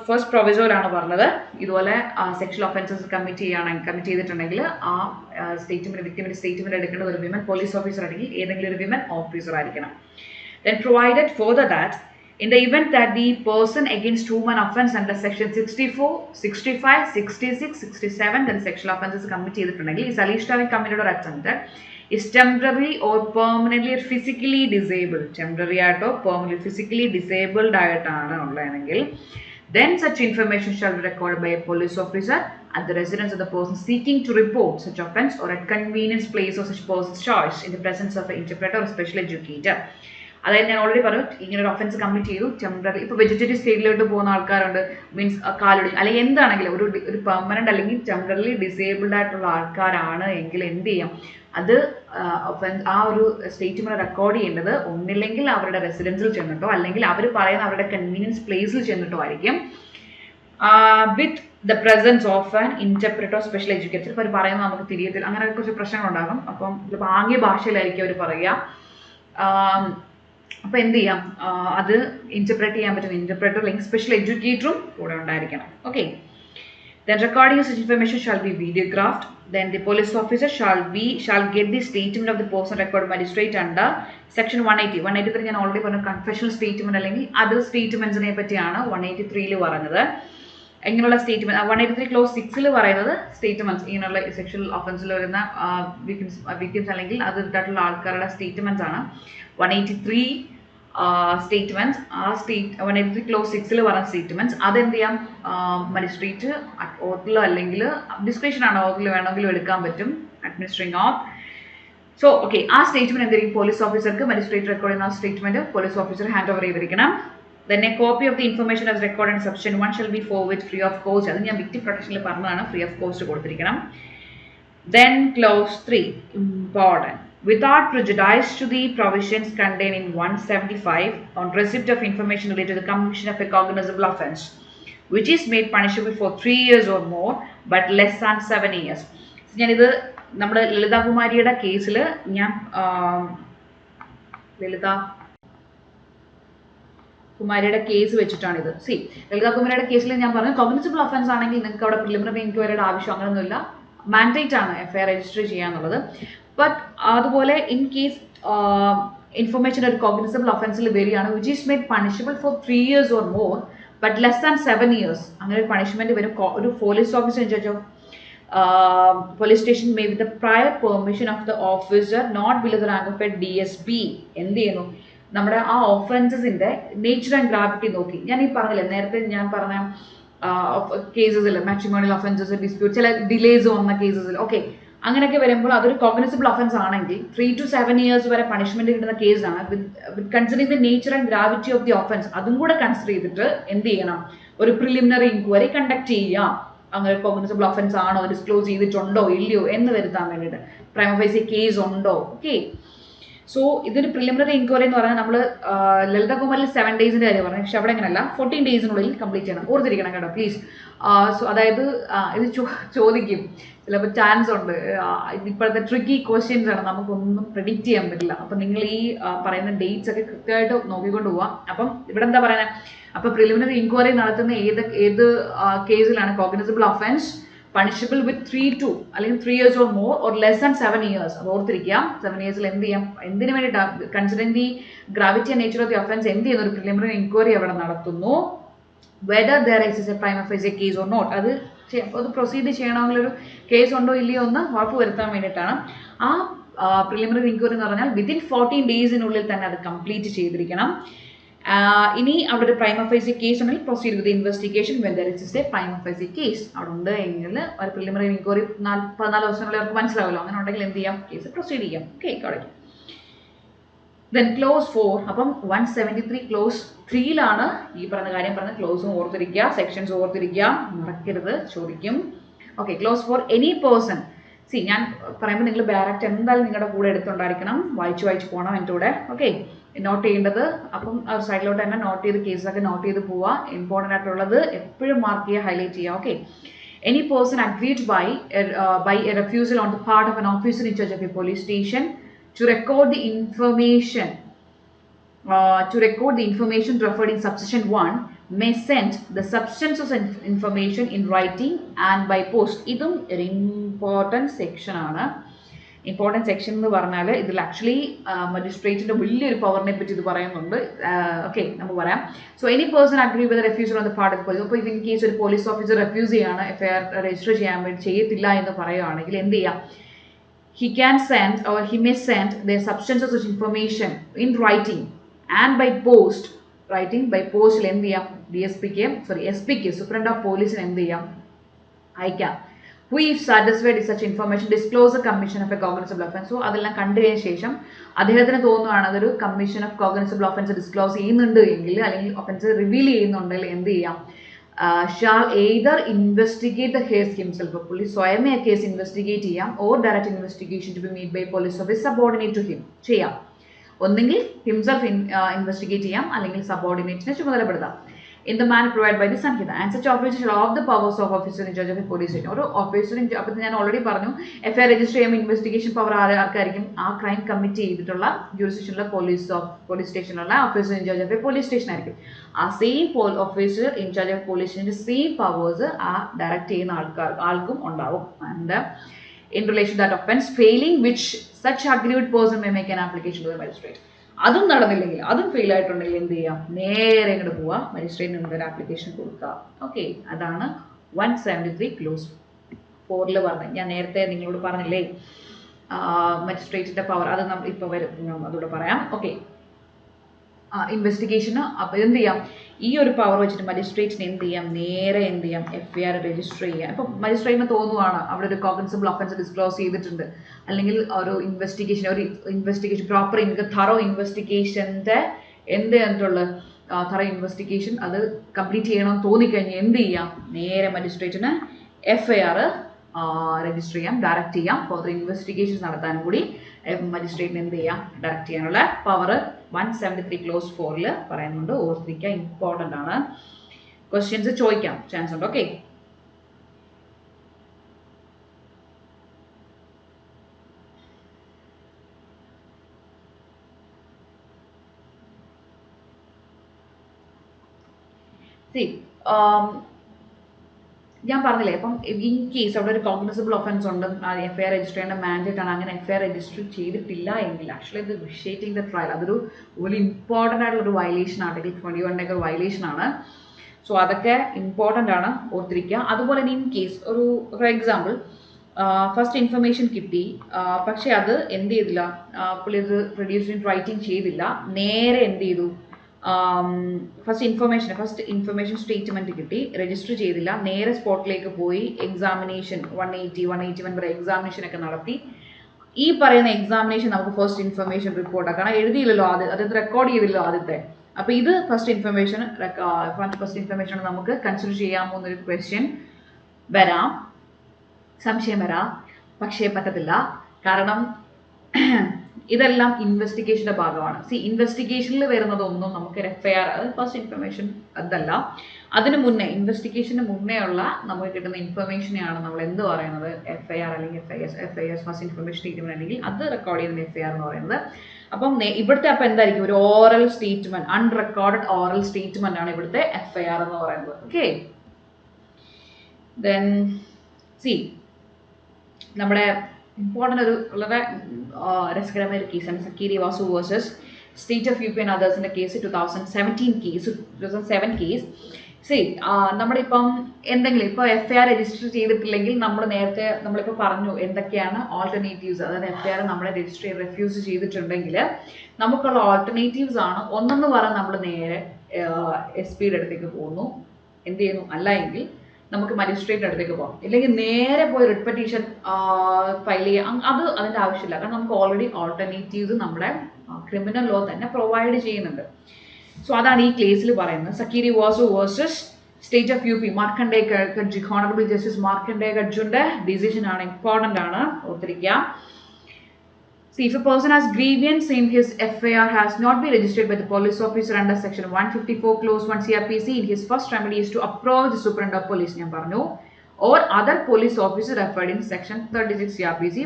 ഫസ്റ്റ് പ്രൊവിസോയിലാണ് പറഞ്ഞത്, ഇതുപോലെ സെക്ഷൽ ഒഫൻസസ് കമ്മിറ്റ് ചെയ്തിട്ടുണ്ടെങ്കിൽ ആ സ്റ്റേറ്റ്മെൻറ്റ്, വിക്ടിമിൻ്റെ സ്റ്റേറ്റ്മെൻറ്റ് എടുക്കേണ്ടത് ഒരു വിമൻ പോലീസ് ഓഫീസർ അല്ലെങ്കിൽ ഏതെങ്കിലും ഒരു വിമൻ ഓഫീസർ ആയിരിക്കണം. Then provided further that in the event that the person against whom an offence under section 64, 65, 66, 67 then sexual offences commit ചെയ്തിട്ടുണ്ടെങ്കിൽ is alleged to have committed or attempted is temporarily or permanently or physically disabled, temporary ആയിട്ടോ permanently physically disabled ആയിട്ടാണ് ഉള്ളതെങ്കിൽ then such information shall be recorded by a police officer at the residence of the person seeking to report such offence or at convenience place of such person's choice in the presence of an interpreter or special educator. അതായത് ഞാൻ already പറഞ്ഞു, ഇങ്ങനെ ഒരു offence commit ചെയ്തു, temporary, ഇപ്പോൾ vegetarian സ്റ്റേറ്റിലോട്ട് പോകുന്ന ആൾക്കാരുണ്ട്, means Kalodi അല്ലെങ്കിൽ എന്താണെങ്കിലും ഒരു പെർമനൻ്റ് അല്ലെങ്കിൽ ടെമ്പററി ഡിസേബിൾഡ് ആയിട്ടുള്ള ആൾക്കാരാണ് എങ്കിൽ എന്ത് ചെയ്യാം, അത് ആ ഒരു സ്റ്റേറ്റ്മെൻറ്റ് റെക്കോർഡ് ചെയ്യേണ്ടത് ഒന്നില്ലെങ്കിൽ അവരുടെ റെസിഡൻസിൽ ചെന്നിട്ടോ അല്ലെങ്കിൽ അവർ പറയുന്ന അവരുടെ കൺവീനിയൻസ് പ്ലേസിൽ ചെന്നിട്ടോ ആയിരിക്കും. With the presence of an interpreter special educator. ഇപ്പോൾ അവർ പറയുന്നത് നമുക്ക് തിരിയത്തില്ല, അങ്ങനെ കുറച്ച് പ്രശ്നങ്ങളുണ്ടാകും. അപ്പം ചിലപ്പോൾ ആംഗ്യ ഭാഷയിലായിരിക്കും അവർ പറയുക. അപ്പോൾ എന്ത് ചെയ്യാം, അത് ഇൻ്റർപ്രറ്റ് ചെയ്യാൻ പറ്റും ഇൻ്റർപ്രറ്റർ അല്ലെങ്കിൽ സ്പെഷ്യൽ എഡ്യൂക്കേറ്ററും കൂടെ ഉണ്ടായിരിക്കണം. Okay. Then recording of such information shall be videographed. Then the police officer shall get the statement of the person recorded magistrate under section 180. 183 ഞാൻ ഓൾറെഡി പറഞ്ഞു, കൺഫെഷണൽ സ്റ്റേറ്റ്മെൻറ്റ് അല്ലെങ്കിൽ അതർ സ്റ്റേറ്റ്മെൻറ്റ്സിനെ പറ്റിയാണ് 183ൽ പറഞ്ഞത്. ഇങ്ങനെയുള്ള സ്റ്റേറ്റ്മെൻറ്റ് 183 ക്ലോസ് 6ൽ പറയുന്നത് statements, ഇങ്ങനെയുള്ള sexual ഒഫൻസിൽ വരുന്ന victims അല്ലെങ്കിൽ അതിലുള്ള ആൾക്കാരുടെ സ്റ്റേറ്റ്മെൻറ്റ്സ് ആണ് 183 സ്റ്റേറ്റ്മെൻറ്റ്സ്. ആ 183 ക്ലോസ് 6ൽ പറഞ്ഞ സ്റ്റേറ്റ്മെൻറ്റ്സ് അതെന്ത് ചെയ്യാം, മജിസ്ട്രേറ്റ് ഓത്തിലോ അല്ലെങ്കിൽ ഡിസ്ക്രിപ്ഷൻ ആണ്, ഓത്തിൽ വേണമെങ്കിലും എടുക്കാൻ പറ്റും, അഡ്മിനിസ്ട്രേറ്റിംഗ് ഓഫ്. സോ ഓക്കെ, ആ സ്റ്റേറ്റ്മെൻറ്റ് എന്തായിരിക്കും, പോലീസ് ഓഫീസർക്ക് മജിസ്ട്രേറ്റ് റെക്കോർഡ് ചെയ്യുന്ന ആ statement police officer hand over ചെയ്തിരിക്കണം. Then a copy of the information as recorded in subsection 1 shall be forwarded free of cost. അത് ഞാൻ victim protection ൽ പറഞ്ഞതാണ് free of cost കൊടുത്തിരിക്കണം. Then clause 3 important. Without prejudice to the provisions contained in 175 on receipt of information related to the commission of a cognizable offence, which is made punishable for 3 years or more but less than 7 years. ഞാനിത് നമ്മുടെ ലളിത കുമാരിയുടെ കേസിൽ ഞാൻ ലളിത കുമാരിയുടെ case വെച്ചിട്ടാണിത്. ലളിത കുമാരിയുടെ കേസിൽ ഞാൻ പറഞ്ഞു cognizable offence ആണെങ്കിൽ നിങ്ങൾക്ക് അവിടെ പ്രിലിമിനറി എൻക്വയറിയുടെ ആവശ്യം അങ്ങനെയൊന്നുമില്ല, മാൻഡേറ്റ് ആണ് എഫ്ഐആർ രജിസ്റ്റർ ചെയ്യാന്നുള്ളത്. ബട്ട് അതുപോലെ ഇൻ കേസ് ഇൻഫർമേഷൻ ഒരു കോഗ്നിസബിൾ ഒഫൻസിൽ വരികയാണ് which is made punishable for 3 years or more but less than 7 years, അങ്ങനെ ഒരു പണിഷ്മെന്റ് വരും. ഒരു police officer in charge of police station may with the prior permission of the officer not below the rank of a DSP എന്ത് ചെയ്യുന്നു, നമ്മുടെ ആ ഒഫൻസസിന്റെ nature and gravity നോക്കി. ഞാൻ ഈ പറഞ്ഞില്ല നേരത്തെ ഞാൻ പറഞ്ഞ കേസസിൽ മാട്രിമോണിയൽ ഒഫൻസസ്, ഡിസ്പ്യൂട്ട്, ചില ഡിലേസ് വന്ന കേസസിൽ ഓക്കെ അങ്ങനെയൊക്കെ വരുമ്പോൾ അതൊരു കോഗ്നിസബിൾ ഒഫൻസ് ആണെങ്കിൽ 3 to 7 years വരെ പണിഷ്മെന്റ് കിട്ടുന്ന കേസാണ്. With considering the nature and gravity of the offence അതും കൂടെ കൺസിഡർ ചെയ്തിട്ട് എന്ത് ചെയ്യണം, ഒരു പ്രിലിമിനറി ഇൻക്വയറി കണ്ടക്ട് ചെയ്യാം. അങ്ങനെ കോഗ്നിസബിൾ ഒഫൻസ് ആണോ, ഡിസ്ക്ലോസ് ചെയ്തിട്ടുണ്ടോ ഇല്ലയോ എന്ന് വരുത്താൻ വേണ്ടിയിട്ട് പ്രൈമ ഫേസി കേസ് ഉണ്ടോ. ഓക്കെ, സോ ഇതൊരു പ്രിലിമിനറി ഇൻക്വയറി എന്ന് പറഞ്ഞാൽ നമ്മൾ ലളിത കുമാരിൽ 7 days കാര്യം പറഞ്ഞു, പക്ഷെ അവിടെ അങ്ങനെയല്ല 14 days കംപ്ലീറ്റ് ചെയ്യണം. ഓർത്തിരിക്കണം കേട്ടോ പ്ലീസ്. സോ അതായത് ഇത് ചോദിക്കും, ചിലപ്പോൾ ചാൻസ് ഉണ്ട്. ഇപ്പോഴത്തെ ട്രിക്കി ക്വസ്റ്റ്യൻസ് ആണ്, നമുക്കൊന്നും പ്രെഡിക്റ്റ് ചെയ്യാൻ പറ്റില്ല. അപ്പം നിങ്ങൾ ഈ പറയുന്ന ഡേറ്റ്സ് ഒക്കെ കൃത്യമായിട്ട് നോക്കിക്കൊണ്ട് പോവാം. അപ്പം ഇവിടെ എന്താ പറയുന്നത്, അപ്പോൾ പ്രിലിമിനറി ഇൻക്വയറി നടത്തുന്ന ഏത് കേസിലാണ് cognizable offence punishable with 3 to അല്ലെങ്കിൽ 3 years or more or less than 7 years. അത് ഓർത്തിരിക്കുക. 7 years എന്ത് ചെയ്യാം, എന്തിനു വേണ്ടിയിട്ടാണ് considering the gravity and nature of the offence എന്ത് ചെയ്യുന്നു, ഒരു പ്രിലിമിനറി ഇൻക്വയറി അവിടെ നടത്തുന്നു. Whether there is a prima facie case or not, അത് പ്രൊസീഡ് ചെയ്യണമെങ്കിലൊരു കേസ് ഉണ്ടോ ഇല്ലയോ എന്ന് ഉറപ്പ് വരുത്താൻ വേണ്ടിയിട്ടാണ്. ആ പ്രിലിമിനറി ഇൻക്വയറി എന്ന് പറഞ്ഞാൽ വിത്തിൻ 14 days തന്നെ അത് കംപ്ലീറ്റ് ചെയ്തിരിക്കണം. ഇനി അവിടെ ഒരു പ്രൈമ ഫേസി കേസ് ഉണ്ടെങ്കിൽ proceed with investigation when there is a prima facie case. അവിടെ ഉണ്ട് എങ്കിൽ ഒരു പ്രിലിമിനറി ഇൻക്വയറി 14 ദിവസത്തിനുള്ളിൽ അവർക്ക് മനസ്സിലാവുമല്ലോ. അങ്ങനെ ഉണ്ടെങ്കിൽ എന്ത് ചെയ്യാം, കേസ് പ്രൊസീഡ് ചെയ്യാം. Okay, college. Then close 4. അപ്പം 173 ക്ലോസ് 3ലാണ് ഈ പറഞ്ഞ കാര്യം പറഞ്ഞ ക്ലോസും ഓർത്തിരിക്കുക, സെക്ഷൻസ് ഓർത്തിരിക്കുക, മറക്കരുത്, ചോദിക്കും. Okay, close 4 any person. ഞാൻ പറയുമ്പോൾ നിങ്ങൾ ബാരക്റ്റ് എന്തായാലും നിങ്ങളുടെ കൂടെ എടുത്തുണ്ടായിരിക്കണം, വായിച്ച് പോകണം എൻ്റെ കൂടെ. ഓക്കെ, നോട്ട് ചെയ്യേണ്ടത്. അപ്പം സൈഡിലോട്ട് തന്നെ നോട്ട് ചെയ്ത് കേസൊക്കെ നോട്ട് ചെയ്ത് പോവുക. ഇമ്പോർട്ടൻ്റ് ആയിട്ടുള്ളത് എപ്പോഴും മാർക്ക് ചെയ്യുക, ഹൈലൈറ്റ് ചെയ്യുക. Okay, any person agreed by a refusal on the part of an officer in charge of a police station to record the information referred in subsection 1 may send the substance of information in writing and by post. ഇതും ഒരു important section ആണ്. Important section എന്ന് പറഞ്ഞാൽ ഇതിൽ actually മജിസ്ട്രേറ്റിൻ്റെ വലിയൊരു പവറിനെ പറ്റി ഇത് പറയുന്നുണ്ട്. ഓക്കെ, നമുക്ക് പറയാം. So any person agree with refusal on the part of police. അപ്പോൾ ഇൻ കേസ് ഒരു പോലീസ് ഓഫീസർ റെഫ്യൂസ് ചെയ്യാണ്, എഫ്ഐആർ രജിസ്റ്റർ ചെയ്യാൻ വേണ്ടി ചെയ്യത്തില്ല എന്ന് പറയുകയാണെങ്കിൽ എന്ത് ചെയ്യാം, he can send or he may send the substance of such information in writing and by post. writing by post എന്ത് ചെയ്യാം, SPക്ക് സൂപ്രണ്ട് ഓഫ് പോലീസിന് എന്ത് ചെയ്യാം, അയക്കാം. who if satisfied with such information disclose the commission of a cognizable offence. So അതെല്ലാം കണ്ടു കഴിഞ്ഞ ശേഷം അദ്ദേഹത്തിന് തോന്നുകയാണ് അതൊരു commission of cognizable offence disclose ചെയ്യുന്നുണ്ട് എങ്കിൽ, അല്ലെങ്കിൽ ഒഫൻസ് റിവീൽ ചെയ്യുന്നുണ്ടെങ്കിൽ എന്ത് ചെയ്യാം, shall either investigate the case himself. Police സ്വയമേ കേസ് ഇൻവെസ്റ്റിഗേറ്റ് ചെയ്യാം, or direct investigation to be made by police officer subordinate to him ചെയ്യാം. ഒന്നെങ്കിൽ ഹിംസെൽഫ് ഇൻവെസ്റ്റിഗേറ്റ് ചെയ്യാം, അല്ലെങ്കിൽ സബോർഡിനേറ്റിനെ ചുമതലപ്പെടുത്താം. in the manner provided by the Sanhita. And such officer shall have the powers of officer in charge of a police station. ഒരു officer അപ്പോൾ ഞാൻ already പറഞ്ഞു FIR register ചെയ്യുമ്പോൾ investigation power ആർക്കായിരിക്കും, ആ ക്രൈം കമ്മിറ്റ് ചെയ്തിട്ടുള്ള ജൂറിസ്ഡിക്ഷനിലെ പോലീസ് സ്റ്റേഷനിലുള്ള officer in charge of a police station ആയിരിക്കും. ആ same officer in charge of police സ്റ്റേഷൻ്റെ സെയിം പവേഴ്സ് ആ ഡയറക്റ്റ് ചെയ്യുന്ന ആൾക്കും ഉണ്ടാവും. And in relation to that offence, failing which such aggrieved person may make an application to the magistrate. അതും നടന്നില്ലെങ്കിൽ, അതും ഫെയിൽ ആയിട്ടുണ്ടെങ്കിൽ എന്ത് ചെയ്യാം, നേരെ ഇങ്ങോട്ട് പോവുക, മജിസ്ട്രേറ്റിന് മുമ്പ് ഒരു ആപ്ലിക്കേഷൻ കൊടുക്കുക. ഓക്കെ, അതാണ് 173 ക്ലോസ് 4 പറഞ്ഞത്. ഞാൻ നേരത്തെ നിങ്ങളോട് പറഞ്ഞില്ലേ മജിസ്ട്രേറ്റിന്റെ പവർ, അത് നമ്മൾ ഇപ്പോൾ വരും, അതുകൂടെ പറയാം. ഓക്കെ, ഇൻവെസ്റ്റിഗേഷന് അപ്പോൾ എന്ത് ചെയ്യാം, ഈ ഒരു പവർ വെച്ചിട്ട് മജിസ്ട്രേറ്റിന് എന്ത് ചെയ്യാം, നേരെ എന്ത് ചെയ്യാം, എഫ്ഐആർ രജിസ്റ്റർ ചെയ്യാം. ഇപ്പം മജിസ്ട്രേറ്റിന് തോന്നുവാണ് അവിടെ ഒരു കോഗ്നിസബിൾ ഒഫൻസ് ഡിസ്ക്ലോസ് ചെയ്തിട്ടുണ്ട്, അല്ലെങ്കിൽ ഒരു ഇൻവെസ്റ്റിഗേഷൻ പ്രോപ്പർ തറോ ഇൻവെസ്റ്റിഗേഷൻ്റെ എന്ത് ചെയ്തിട്ടുള്ളത് തറ ഇൻവെസ്റ്റിഗേഷൻ അത് കംപ്ലീറ്റ് ചെയ്യണമെന്ന് തോന്നിക്കഴിഞ്ഞാൽ എന്ത് ചെയ്യാം, നേരെ മജിസ്ട്രേറ്റിന് FIR രജിസ്റ്റർ ചെയ്യാം, ഡയറക്റ്റ് ചെയ്യാം. ഫർദർ ഇൻവെസ്റ്റിഗേഷൻസ് നടത്താനും കൂടി മജിസ്ട്രേറ്റിന് എന്ത് ചെയ്യാം, ഡയറക്റ്റ് ചെയ്യാനുള്ള പവർ 173 ക്ലോസ് 4 പറയുന്നുണ്ട്. ഓർത്തിരിക്കുക, ഇമ്പോർട്ടൻ്റ് ആണ്. ക്വസ്റ്റ്യൻസ് ചോദിക്കാം ചാൻസ് ഉണ്ട്. ഓക്കെ, ഞാൻ പറഞ്ഞില്ലേ, അപ്പം ഇൻ കേസ് അവിടെ ഒരു കോഗ്നിസബിൾ ഒഫൻസ് ഉണ്ട്, FIR രജിസ്റ്റർ ചെയ്യേണ്ട മാൻഡേറ്റ് ആണ്. അങ്ങനെ FIR രജിസ്റ്റർ ചെയ്തിട്ടില്ല എങ്കിൽ ആക്ച്വലി ഇത് വിഷേറ്റിംഗ് ദ ട്രയൽ അതൊരു വലിയ ഇമ്പോർട്ടൻ്റ് ആയിട്ടുള്ള ഒരു വയലേഷൻ, ആർട്ടിക്കിൾ 21 ഒക്കെ വയലേഷൻ ആണ്. സോ അതൊക്കെ ഇമ്പോർട്ടൻ്റ് ആണ്, ഓർത്തിരിക്കുക. അതുപോലെ തന്നെ ഇൻ കേസ് ഒരു എക്സാമ്പിൾ, ഫസ്റ്റ് ഇൻഫർമേഷൻ കിട്ടി, പക്ഷെ അത് എന്ത് ചെയ്തില്ല, പുള്ളി ഇത് പ്രൊഡ്യൂസ് ഇൻ റൈറ്റിംഗ് ചെയ്തില്ല, നേരെ എന്ത് ചെയ്തു, ഫസ്റ്റ് ഇൻഫർമേഷൻ സ്റ്റേറ്റ്മെൻറ്റ് കിട്ടി, രജിസ്റ്റർ ചെയ്തില്ല, നേരെ സ്പോട്ടിലേക്ക് പോയി എക്സാമിനേഷൻ 181 വരെ എക്സാമിനേഷൻ ഒക്കെ നടത്തി. ഈ പറയുന്ന എക്സാമിനേഷൻ നമുക്ക് ഫസ്റ്റ് ഇൻഫർമേഷൻ റിപ്പോർട്ടാണ്, കാരണം എഴുതിയില്ലല്ലോ, അത് റെക്കോർഡ് ചെയ്തില്ലല്ലോ ആദ്യത്തെ. അപ്പോൾ ഇത് ഫസ്റ്റ് ഇൻഫർമേഷൻ നമുക്ക് കൺസിഡർ ചെയ്യാമോ എന്നൊരു ക്വസ്റ്റ്യൻ വരാം, സംശയം വരാം, പക്ഷേ പറ്റത്തില്ല. കാരണം ഇതെല്ലാം ഇൻവെസ്റ്റിഗേഷൻ്റെ ഭാഗമാണ്. ഇൻവെസ്റ്റിഗേഷനിൽ വരുന്നതൊന്നും നമുക്ക് FIR, അത് ഫസ്റ്റ് ഇൻഫർമേഷൻ അതല്ല, അതിന് മുന്നേ ഇൻവെസ്റ്റിഗേഷന് മുന്നേ ഉള്ള നമുക്ക് കിട്ടുന്ന ഇൻഫർമേഷനെയാണ് നമ്മൾ എന്ത് പറയുന്നത്, FIR അല്ലെങ്കിൽ FIS ഫസ്റ്റ് ഇൻഫർമേഷൻ സ്റ്റേറ്റ്മെൻറ്റ് അല്ലെങ്കിൽ അത് റെക്കോർഡ് ചെയ്യുന്ന FIR എന്ന് പറയുന്നത്. അപ്പം ഇവിടുത്തെ അപ്പം എന്തായിരിക്കും, ഒരു oral statement, unrecorded oral statement ആണ് ഇവിടുത്തെ FIR എന്ന് പറയുന്നത്. ഓക്കെ, ദെൻ നമ്മുടെ ഇമ്പോർട്ടൻ്റ് ഒരു വളരെ രസകരമായ ഒരു കേസാണ് Sakiri Vasu versus state of UP and അതേഴ്സിൻ്റെ കേസ്, 2007 കേസ്. നമ്മളിപ്പം എന്തെങ്കിലും ഇപ്പോൾ FIR രജിസ്റ്റർ ചെയ്തിട്ടില്ലെങ്കിൽ നമ്മളിപ്പോൾ പറഞ്ഞു എന്തൊക്കെയാണ് ഓൾട്ടർനേറ്റീവ്സ്, അതായത് FIR നമ്മളെ രജിസ്റ്റർ ചെയ്ത് റെഫ്യൂസ് ചെയ്തിട്ടുണ്ടെങ്കിൽ നമുക്കുള്ള ഓൾട്ടർനേറ്റീവ്സ് ആണ്. ഒന്നെന്ന് പറഞ്ഞാൽ നമ്മൾ നേരെ SP അടുത്തേക്ക് പോകുന്നു, എന്ത് ചെയ്യുന്നു, അല്ല എങ്കിൽ നമുക്ക് മജിസ്ട്രേറ്റ് അടുത്തേക്ക് പോകാം, ഇല്ലെങ്കിൽ നേരെ പോയി റിട്ട് പെറ്റീഷൻ ഫയൽ ചെയ്യാം. അതിൻ്റെ ആവശ്യമില്ല, കാരണം നമുക്ക് ഓൾറെഡി ഓൾട്ടർനേറ്റീവ്സ് നമ്മുടെ ക്രിമിനൽ ലോ തന്നെ പ്രൊവൈഡ് ചെയ്യുന്നുണ്ട്. സോ അതാണ് ഈ കേസിൽ പറയുന്നത്. Sakiri Vasu versus state of UP, Markandey Katju, honourable justice Markandey ഗഡ്ജിൻ്റെ ഡിസിഷൻ ആണ്, ഇമ്പോർട്ടൻ്റ് ആണ്, ഓർത്തിരിക്കുക. If a person has grievance in his FIR has not been registered by the police officer under section 154 clause 1 CRPC, his first remedy is to approach the superintendent of police, or other police officer referred in section 36 CRPC.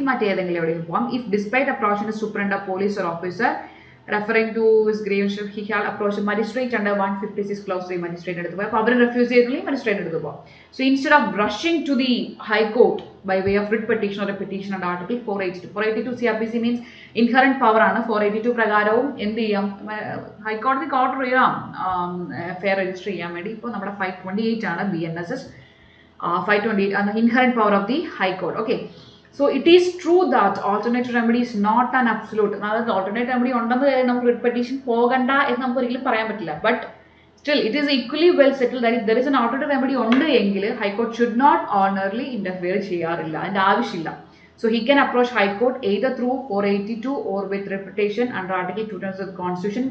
If despite approaching the superintendent of police or officer referring to his grievance, he shall approach the magistrate under 156 clause 3 magistrate എടുത്തു പോയി. അപ്പോൾ അവർ refuse ചെയ്തില്ലെങ്കിൽ magistrate എടുത്തു പോകും. So instead of rushing to the high court by way of writ petition or a petition under article 482 CRPC means inherent power ആണ്. 482 പ്രകാരവും എന്ത് ചെയ്യാം, ഹൈക്കോടതിക്ക് order ചെയ്യാം FIR രജിസ്റ്റർ ചെയ്യാൻ വേണ്ടി. ഇപ്പോൾ നമ്മുടെ 528 ആണ് BNSS 528 ആണ് inherent power of the high court. Okay, so it is true that alternate remedy is not an absolute. അതായത് alternate remedy ഉണ്ടെന്ന് നമുക്ക് writ petition പോകണ്ട എന്ന് നമുക്ക് ഒരിക്കലും പറയാൻ പറ്റില്ല. But still it is equally well settled that if there is an alternate remedy ഉണ്ട് എങ്കിൽ High Court should not honorably interfere ചെയ്യാറില്ല, അതിൻ്റെ ആവശ്യമില്ല. So he can approach High Court either through 482 or with writ petition under Article 210 of the Constitution.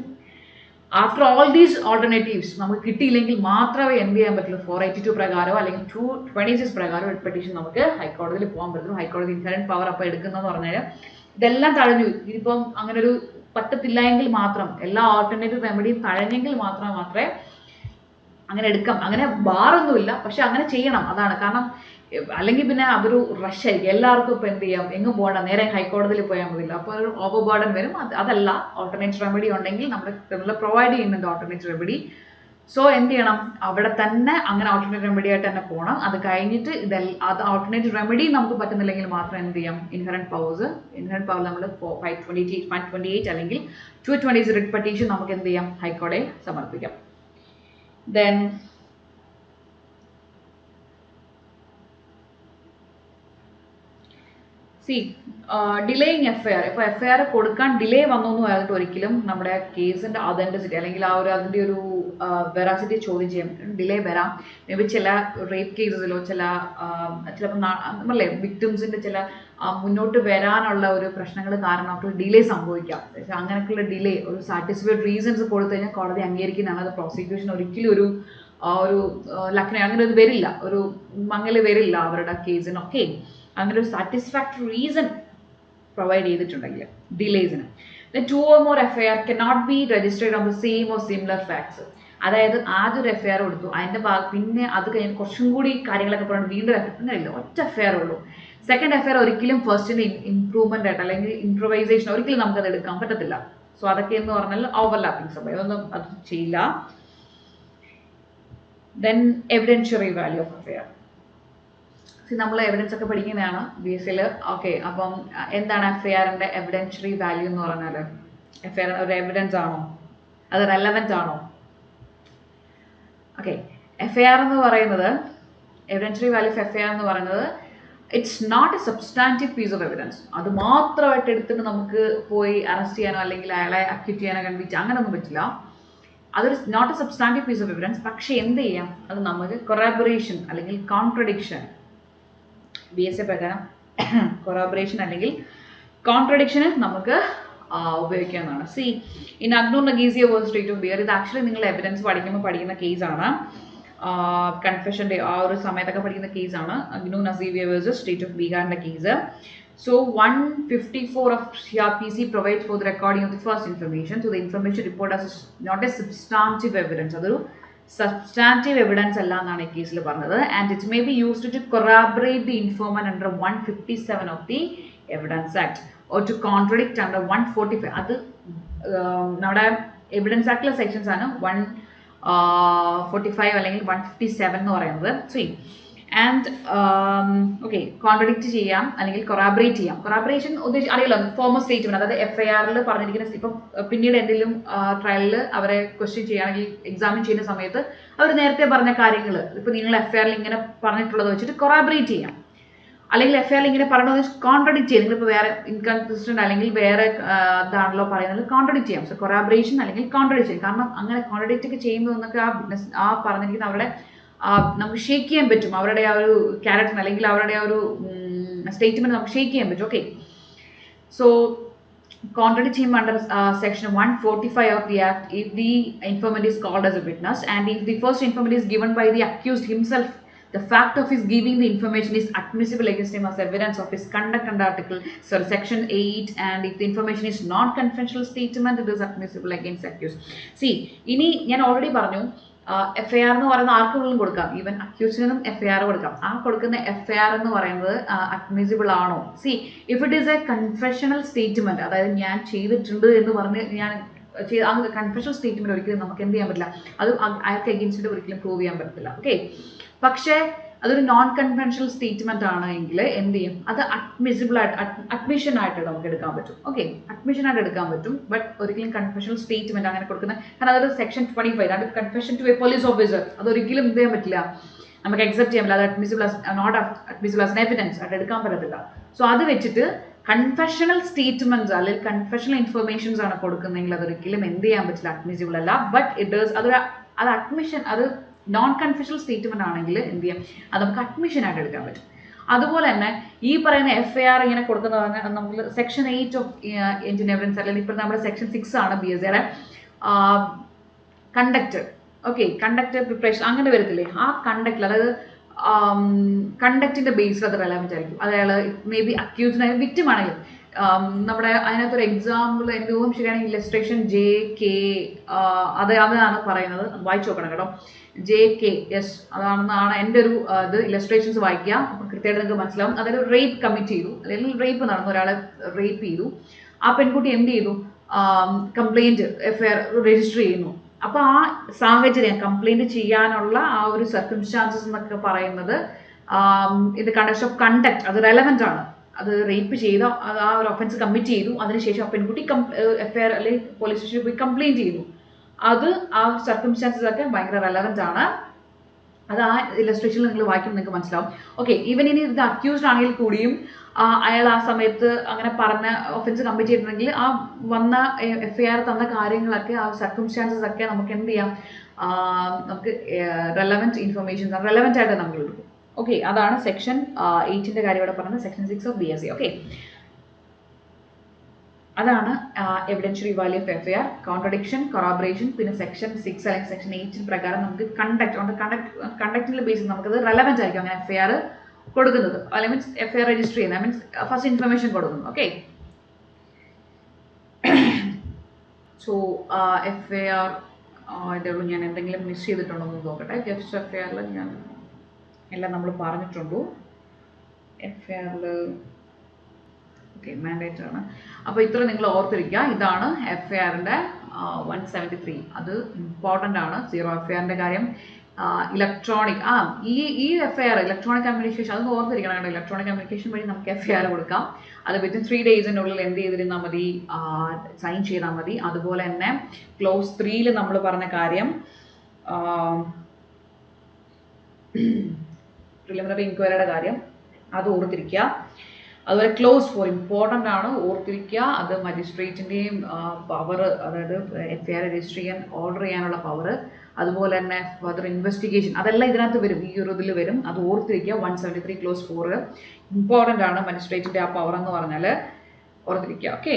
After all these alternatives നമുക്ക് കിട്ടിയില്ലെങ്കിൽ മാത്രമേ എന്ത് ചെയ്യാൻ പറ്റുള്ളൂ, 482 പ്രകാരമോ അല്ലെങ്കിൽ 226 പ്രകാരമോ writ petition നമുക്ക് ഹൈക്കോടതിയിൽ പോകാൻ പറ്റുള്ളൂ. ഹൈക്കോടതി ഇൻഹറന്റ് പവർ അപ്പോൾ എടുക്കുന്നതെന്ന് പറഞ്ഞാൽ ഇതെല്ലാം തഴഞ്ഞു. ഇതിപ്പം അങ്ങനെ ഒരു പറ്റത്തില്ല എങ്കിൽ മാത്രം, എല്ലാ ഓൾട്ടർനേറ്റീവ് റെമഡിയും തഴഞ്ഞെങ്കിൽ മാത്രമേ അങ്ങനെ എടുക്കാം. അങ്ങനെ ബാറൊന്നുമില്ല, പക്ഷെ അങ്ങനെ ചെയ്യണം. അതാണ് കാരണം, അല്ലെങ്കിൽ പിന്നെ അതൊരു റഷ് ആയിരിക്കും. എല്ലാവർക്കും ഇപ്പോൾ എന്ത് ചെയ്യാം, എങ്ങും പോകണ്ട, നേരെ ഹൈക്കോടതിയിൽ പോയാൽ മതിയില്ല, അപ്പോൾ ഒരു ഓവർ ബേർഡൻ വരും. അതല്ല, ഓൾട്ടർനേറ്റീവ് റെമഡി ഉണ്ടെങ്കിൽ നമ്മൾ പ്രൊവൈഡ് ചെയ്യുന്നുണ്ട് ഓൾട്ടർനേറ്റീവ് റെമഡി. സോ എന്ത് ചെയ്യണം, അവിടെ തന്നെ അങ്ങനെ ഓൾട്ടർനേറ്റീവ് റെമഡി ആയിട്ട് തന്നെ പോകണം. അത് കഴിഞ്ഞിട്ട് അത് ഓൾട്ടർനേറ്റീവ് റെമഡി നമുക്ക് പറ്റുന്നില്ലെങ്കിൽ മാത്രം എന്ത് ചെയ്യാം, ഇൻഹറന്റ് പവർ നമ്മൾ 528 അല്ലെങ്കിൽ 220 റിട്ട് പെറ്റീഷൻ നമുക്ക് എന്ത് ചെയ്യാം, ഹൈക്കോടതിയെ സമർപ്പിക്കാം. Then C delaying FIR. ഇപ്പോൾ FIR കൊടുക്കാൻ ഡിലേ വന്നു എന്ന് പറഞ്ഞിട്ട് ഒരിക്കലും നമ്മുടെ കേസിൻ്റെ അതൻറ്റിസിറ്റി അല്ലെങ്കിൽ ആ ഒരു അതിൻ്റെ ഒരു വെറാസിറ്റി ചോദ്യം ചെയ്യാൻ ഡിലേ വരാം. മേ ബി ചില റേപ്പ് കേസസിലോ ചിലപ്പോൾ നമ്മളല്ലേ വിക്ടിംസിൻ്റെ ചില മുന്നോട്ട് വരാനുള്ള ഒരു പ്രശ്നങ്ങൾ കാരണം അവർക്ക് ഡിലേ സംഭവിക്കാം. അങ്ങനെയൊക്കെയുള്ള ഡിലേ ഒരു സാറ്റിസ്ഫൈഡ് റീസൺസ് കൊടുത്തു കഴിഞ്ഞാൽ കോടതി അംഗീകരിക്കുന്നതാണ്. അത് പ്രോസിക്യൂഷൻ ഒരിക്കലും ഒരു ലക്നോ അങ്ങനെ ഒരു വരില്ല, ഒരു മങ്ങൽ വരില്ല അവരുടെ കേസിനൊക്കെ. അങ്ങനെ ഒരു സാറ്റിസ്ഫാക്ടറി റീസൺ പ്രൊവൈഡ് ചെയ്തിട്ടുണ്ടെങ്കിൽ ഡിലേസിന്. Then 2 or more FIR cannot be registered on the same or similar facts. അതായത് ആദ്യം ഒരു FIR കൊടുത്തു, അതിൻ്റെ പിന്നെ അത് കഴിഞ്ഞ് കുറച്ചും കൂടി കാര്യങ്ങളൊക്കെ പറഞ്ഞു വീണ്ടും അങ്ങനെയില്ല, ഒറ്റ FIR ഉള്ളൂ. സെക്കൻഡ് FIR ഒരിക്കലും ഫസ്റ്റിൻ്റെ ഇംപ്രൂവ്മെൻ്റ് ആയിട്ട് അല്ലെങ്കിൽ ഇംപ്രൂവൈസേഷൻ ഒരിക്കലും നമുക്കത് എടുക്കാൻ പറ്റത്തില്ല. സോ അതൊക്കെ എന്ന് പറഞ്ഞാൽ ഓവർലാപ്പിംഗ് സംഭവം, അതൊന്നും അത് ചെയ്യില്ല. Then evidentiary value of FIR. നമ്മൾ എവിഡൻസ് ഒക്കെ പഠിക്കുന്നതാണ് BSc. ഓക്കെ, അപ്പം എന്താണ് FIRൻ്റെ എവിഡൻഷ്യറി വാല്യൂ എന്ന് പറഞ്ഞാൽ? FIR ഒരു എവിഡൻസ് ആണോ? അത് റെലവൻറ്റ് ആണോ? ഓക്കെ, FIR എന്ന് പറയുന്നത്, എവിഡൻഷ്യറി വാല്യൂ ഓഫ് FIR എന്ന് പറയുന്നത് it's not a substantive piece of evidence. അത് മാത്രമായിട്ട് എടുത്തിട്ട് നമുക്ക് പോയി അറസ്റ്റ് ചെയ്യാനോ അല്ലെങ്കിൽ അയാളെ അക്യൂറ്റ് ചെയ്യാനോ കൺവിച്ച് അങ്ങനെയൊന്നും പറ്റില്ല. അതൊരു not a substantive piece of evidence. പക്ഷേ എന്ത് ചെയ്യാം, അത് നമുക്ക് കൊറാബറേഷൻ അല്ലെങ്കിൽ കോൺട്രഡിക്ഷൻ, BSc പ്രകാരം കൊറാബറേഷൻ അല്ലെങ്കിൽ കോൺട്രഡിക്ഷന് നമുക്ക് ഉപയോഗിക്കാവുന്നതാണ്. സി ഇൻ അഗ്നൂർ Nagesia versus state of Bihar, ഇത് ആക്ച്വലി നിങ്ങൾ എവിഡൻസ് പഠിക്കുന്ന കേസാണ്. കൺഫെഷൻ്റെ ആ ഒരു സമയത്തൊക്കെ പഠിക്കുന്ന കേസാണ് അഗ്നൂർ നസീവിയ വേഴ്സസ് സ്റ്റേറ്റ് ഓഫ് ബീഹാറിൻ്റെ case. So 154 of CRPC provides for the recording of the first information. So the information report as not a substantive evidence. അതൊരു substantive evidence അല്ല എന്നാണ് ഈ കേസിൽ പറഞ്ഞത്. And it may be used to corroborate the informant under 157 of the Evidence Act or to contradict under 145. അത് നമ്മുടെ evidence ആക്ടിലെ sections ആണ് 145 അല്ലെങ്കിൽ 157 എന്ന് പറയുന്നത്. സോ ആൻഡ് ഓക്കെ, കോൺട്രഡിക്റ്റ് ചെയ്യാം അല്ലെങ്കിൽ കൊറാബറേറ്റ് ചെയ്യാം. കൊറാബറേഷൻ അറിയില്ല, ഫോമൽ സ്റ്റേറ്റ്മെന്റ്, അതായത് FIRൽ പറഞ്ഞിരിക്കുന്ന ഇപ്പം പിന്നീട് എന്തെങ്കിലും ട്രയലിൽ അവരെ ക്വസ്റ്റ്യൻ ചെയ്യുകയാണെങ്കിൽ എക്സാമിൻ ചെയ്യുന്ന സമയത്ത് അവർ നേരത്തെ പറഞ്ഞ കാര്യങ്ങൾ ഇപ്പം നിങ്ങൾ FIRൽ ഇങ്ങനെ പറഞ്ഞിട്ടുള്ളത് വെച്ചിട്ട് കൊറാബറേറ്റ് ചെയ്യാം. അല്ലെങ്കിൽ FIRൽ ഇങ്ങനെ പറയണത് കോൺട്രഡിക്റ്റ് ചെയ്യും. നിങ്ങളിപ്പോൾ വേറെ ഇൻകൺസിസ്റ്റന്റ് അല്ലെങ്കിൽ വേറെ ഇതാണല്ലോ പറയുന്നത്, കോൺട്രഡിക്റ്റ് ചെയ്യാം. സോ കൊറാബറേഷൻ അല്ലെങ്കിൽ കോൺട്രഡിക്റ്റ് ചെയ്യും. കാരണം അങ്ങനെ കോൺട്രഡിക്റ്റ് ഒക്കെ ചെയ്യുന്നതൊക്കെ ആ പറഞ്ഞിരിക്കുന്ന അവരുടെ നമുക്ക് ഷേക്ക് ചെയ്യാൻ പറ്റും, അവരുടെ ആ ഒരു ക്യാരക്ടർ അല്ലെങ്കിൽ അവരുടെ ആ ഒരു സ്റ്റേറ്റ്മെന്റ് നമുക്ക് ഷേക്ക് ചെയ്യാൻ പറ്റും. Okay, so contradict him under section 145 of the act if the informant is called as a witness and if the first informant is given by the accused himself. The fact of his giving the information is admissible against him as evidence of his conduct under section 8, and if the information is non-confidential statement, it is admissible against accused. See, ini ഞാൻ already പറഞ്ഞു, FIR എന്ന് പറയുന്ന ആർക്കെങ്കിലും കൊടുക്കാം, even അക്യൂസിനും FIR കൊടുക്കാം. ആ കൊടുക്കുന്ന FIR എന്ന് പറയുന്നത് അഡ്മിസിബിൾ ആണോ? C if it is A confessional statement, അതായത് ഞാൻ ചെയ്തിട്ടുണ്ട് എന്ന് പറഞ്ഞ് ഞാൻ ആ കൺഫെഷണൽ സ്റ്റേറ്റ്മെന്റ് ഒരിക്കലും നമുക്ക് എന്ത് ചെയ്യാൻ പറ്റില്ല, അത് അയാൾക്ക് എഗെയിൻസ്റ്റ് ഒരിക്കലും പ്രൂവ് ചെയ്യാൻ പറ്റില്ല. ഓക്കെ, പക്ഷേ അതൊരു നോൺ കൺവെൻഷണൽ സ്റ്റേറ്റ്മെന്റ് ആണ് എങ്കിൽ എന്ത് ചെയ്യും, അത് അഡ്മിസിബിൾ ആയിട്ട് അഡ്മിഷൻ ആയിട്ട് നമുക്ക് എടുക്കാൻ പറ്റും. ഓക്കെ, അഡ്മിഷൻ ആയിട്ട് എടുക്കാൻ പറ്റും. ബട്ട് ഒരിക്കലും കൺഫെഷണൽ സ്റ്റേറ്റ്മെന്റ് അങ്ങനെ കൊടുക്കുന്ന, കാരണം അതൊരു സെക്ഷൻ 25 അത് confession to a police officer, അതൊരിക്കലും എന്ത് ചെയ്യാൻ പറ്റില്ല, നമുക്ക് അക്സെപ്റ്റ് ചെയ്യാൻ പറ്റില്ല. അത് admissible not admissible as evidence ആയിട്ട് എടുക്കാൻ പറ്റത്തില്ല. സോ അത് വെച്ചിട്ട് കൺഫെഷണൽ സ്റ്റേറ്റ്മെന്റ്സ് അല്ലെങ്കിൽ കൺഫെഷണൽ ഇൻഫർമേഷൻസ് ആണ് കൊടുക്കുന്നതെങ്കിൽ അതൊരിക്കലും എന്ത് ചെയ്യാൻ പറ്റില്ല, അഡ്മിസിബിൾ അല്ല. ബട്ട് ഇറ്റ് ഈസ് അത് അഡ്മിഷൻ, അത് നോൺ കൺഫെഷണൽ സ്റ്റേറ്റ്മെന്റ് ആണെങ്കിൽ എന്ത് ചെയ്യാം, അത് നമുക്ക് അഡ്മിഷൻ ആയിട്ട് എടുക്കാൻ പറ്റും. അതുപോലെ തന്നെ ഈ പറയുന്ന FIR ഇങ്ങനെ കൊടുക്കുന്നത് നമ്മൾ സെക്ഷൻ 8 ഓഫ് ഇന്ത്യൻ എവിഡൻസ് അല്ലെങ്കിൽ ഇപ്പോൾ നമ്മുടെ സെക്ഷൻ 6 ആണ് BScയുടെ കണ്ടക്ട്. ഓക്കെ, കണ്ടക്ട് പ്രിപ്പറേഷൻ അങ്ങനെ വരത്തില്ലേ, ആ കണ്ടക്റ്റിൽ, അതായത് കണ്ടക്റ്റിന്റെ ബേസിൽ അത് റെലവൻറ്റ് ആയിരിക്കും. അതായത് മേ ബി അക്യൂസ്ഡ് വിക്ടിം ആണെങ്കിലും നമ്മുടെ അതിനകത്തൊരു എക്സാമ്പിൾ എൻ്റെ ഊഹം ശരിയാണെങ്കിൽ ഇല്ലസ്ട്രേഷൻ JK അതാണ് പറയുന്നത്, വായിച്ചു നോക്കണം കേട്ടോ. JK യെസ് അതാണെന്നാണ് എൻ്റെ ഒരു ഇത്. ഇല്ലസ്ട്രേഷൻസ് വായിക്കുക, അപ്പം കൃത്യമായിട്ട് നിങ്ങൾക്ക് മനസ്സിലാവും. അതായത് റേപ്പ് കമ്മിറ്റ് ചെയ്തു അല്ലെങ്കിൽ റേപ്പ് നടന്നു, ഒരാളെ റേപ്പ് ചെയ്തു. ആ പെൺകുട്ടി എന്ത് ചെയ്തു, കംപ്ലൈൻറ്റ് FIR രജിസ്റ്റർ ചെയ്യുന്നു. അപ്പോൾ ആ സാഹചര്യം കംപ്ലൈൻറ്റ് ചെയ്യാനുള്ള ആ ഒരു സർക്കംസ്റ്റാൻസസ് എന്നൊക്കെ പറയുന്നത് ഇത് കണ്ടക്ട് ഓഫ് കണ്ടക്ട്, അത് റെലവൻ്റ് ആണ്. അത് റേപ്പ് ചെയ്ത ആ ഒരു ഒഫൻസ് കമ്മിറ്റ് ചെയ്തു, അതിനുശേഷം ആ പെൺകുട്ടി FIR അല്ലെങ്കിൽ പോലീസ് സ്റ്റേഷനിൽ പോയി കംപ്ലൈൻറ്റ് ചെയ്തു. അത് ആ സർക്കംസ്റ്റാൻസസ് ഒക്കെ ഭയങ്കര റെലവൻ്റ് ആണ്. അത് ആ ഇലസ്ട്രേഷനിൽ നിങ്ങൾ വായിക്കുമ്പോൾ നിങ്ങൾക്ക് മനസ്സിലാവും. ഓക്കെ, ഈവൻ ഇനി ഇത് അക്യൂസ്ഡ് ആണെങ്കിൽ കൂടിയും അയാൾ ആ സമയത്ത് അങ്ങനെ പറഞ്ഞ ഒഫൻസ് കമ്മിറ്റ് ചെയ്തിട്ടുണ്ടെങ്കിൽ ആ വന്ന FIR തന്ന കാര്യങ്ങളൊക്കെ ആ സർക്കംസ്റ്റാൻസസ് ഒക്കെ നമുക്ക് എന്ത് ചെയ്യാം, നമുക്ക് റെലവൻറ്റ് ഇൻഫർമേഷൻസ് റെലവൻറ്റ് ആയിട്ട് നമ്മൾ എടുക്കും. ഓക്കെ, അതാണ് സെക്ഷൻ 8ന്റെ കാര്യം ഇവിടെ പറഞ്ഞത്, സെക്ഷൻ 6 ഓഫ് BSc. ഓക്കെ, അതാണ് evidentiary value of FIR, contradiction, corroboration. പിന്നെ സെക്ഷൻ 6 അല്ലെങ്കിൽ സെക്ഷൻ 8 പ്രകാരം നമുക്ക് കണ്ടക്റ്റിന്റെ ബേസിൽ നമുക്കത് റെലവൻറ്റ് ആയിരിക്കും അങ്ങനെ FIR കൊടുക്കുന്നത്, അല്ലെങ്കിൽ മീൻസ് FIR രജിസ്റ്റർ ചെയ്യുന്നത്, മീൻസ് ഫസ്റ്റ് ഇൻഫർമേഷൻ കൊടുക്കുന്നു. ഓക്കെ, സോ FIR ഇതേ ഉള്ളൂ. ഞാൻ എന്തെങ്കിലും മിസ് ചെയ്തിട്ടുണ്ടോ എന്ന് നോക്കട്ടെ. ജസ്റ്റ് FIRൽ ഞാൻ എല്ലാം നമ്മൾ പറഞ്ഞിട്ടുണ്ടോ? FIRൽ ഓക്കെ, മാൻഡേറ്റ് ആണ്. അപ്പോൾ ഇത്ര നിങ്ങൾ ഓർത്തിരിക്കുക. ഇതാണ് FIRന്റെ 173. അത് ഇമ്പോർട്ടൻ്റ് ആണ്. 0 FIRന്റെ കാര്യം. ഇലക്ട്രോണിക് ഈ FIR ഇലക്ട്രോണിക് കമ്മ്യൂണിക്കേഷൻ, അതൊന്ന് ഓർത്തിരിക്കണം കേട്ടോ. ഇലക്ട്രോണിക് കമ്മ്യൂണിക്കേഷൻ വഴി നമുക്ക് FIR കൊടുക്കാം. അത് വിത്തിൻ 3 ഡേയ്സിനുള്ളിൽ എന്ത് ചെയ്തിരുന്നാൽ മതി, സൈൻ ചെയ്താൽ മതി. അതുപോലെ തന്നെ ക്ലോസ് 3ൽ നമ്മൾ പറഞ്ഞ കാര്യം, പ്രിലിമിനറി ഇൻക്വയറിയുടെ കാര്യം, അത് ഓർത്തിരിക്കുക. അതുപോലെ ക്ലോസ് 4 ഇമ്പോർട്ടൻ്റ് ആണ്, ഓർത്തിരിക്കുക. അത് മജിസ്ട്രേറ്റിൻ്റെയും പവർ, അതായത് FIR രജിസ്റ്റർ ചെയ്യാൻ ഓർഡർ ചെയ്യാനുള്ള പവർ, അതുപോലെ തന്നെ ഫർദർ ഇൻവെസ്റ്റിഗേഷൻ, അതെല്ലാം ഇതിനകത്ത് വരും, ഈ ഒരു ഇതിൽ വരും. അത് ഓർത്തിരിക്കുക. 173 ക്ലോസ് 4 ഇമ്പോർട്ടൻ്റ് ആണ്. മജിസ്ട്രേറ്റിൻ്റെ ആ പവർ എന്ന് പറഞ്ഞാൽ ഓർത്തിരിക്കുക. ഓക്കെ.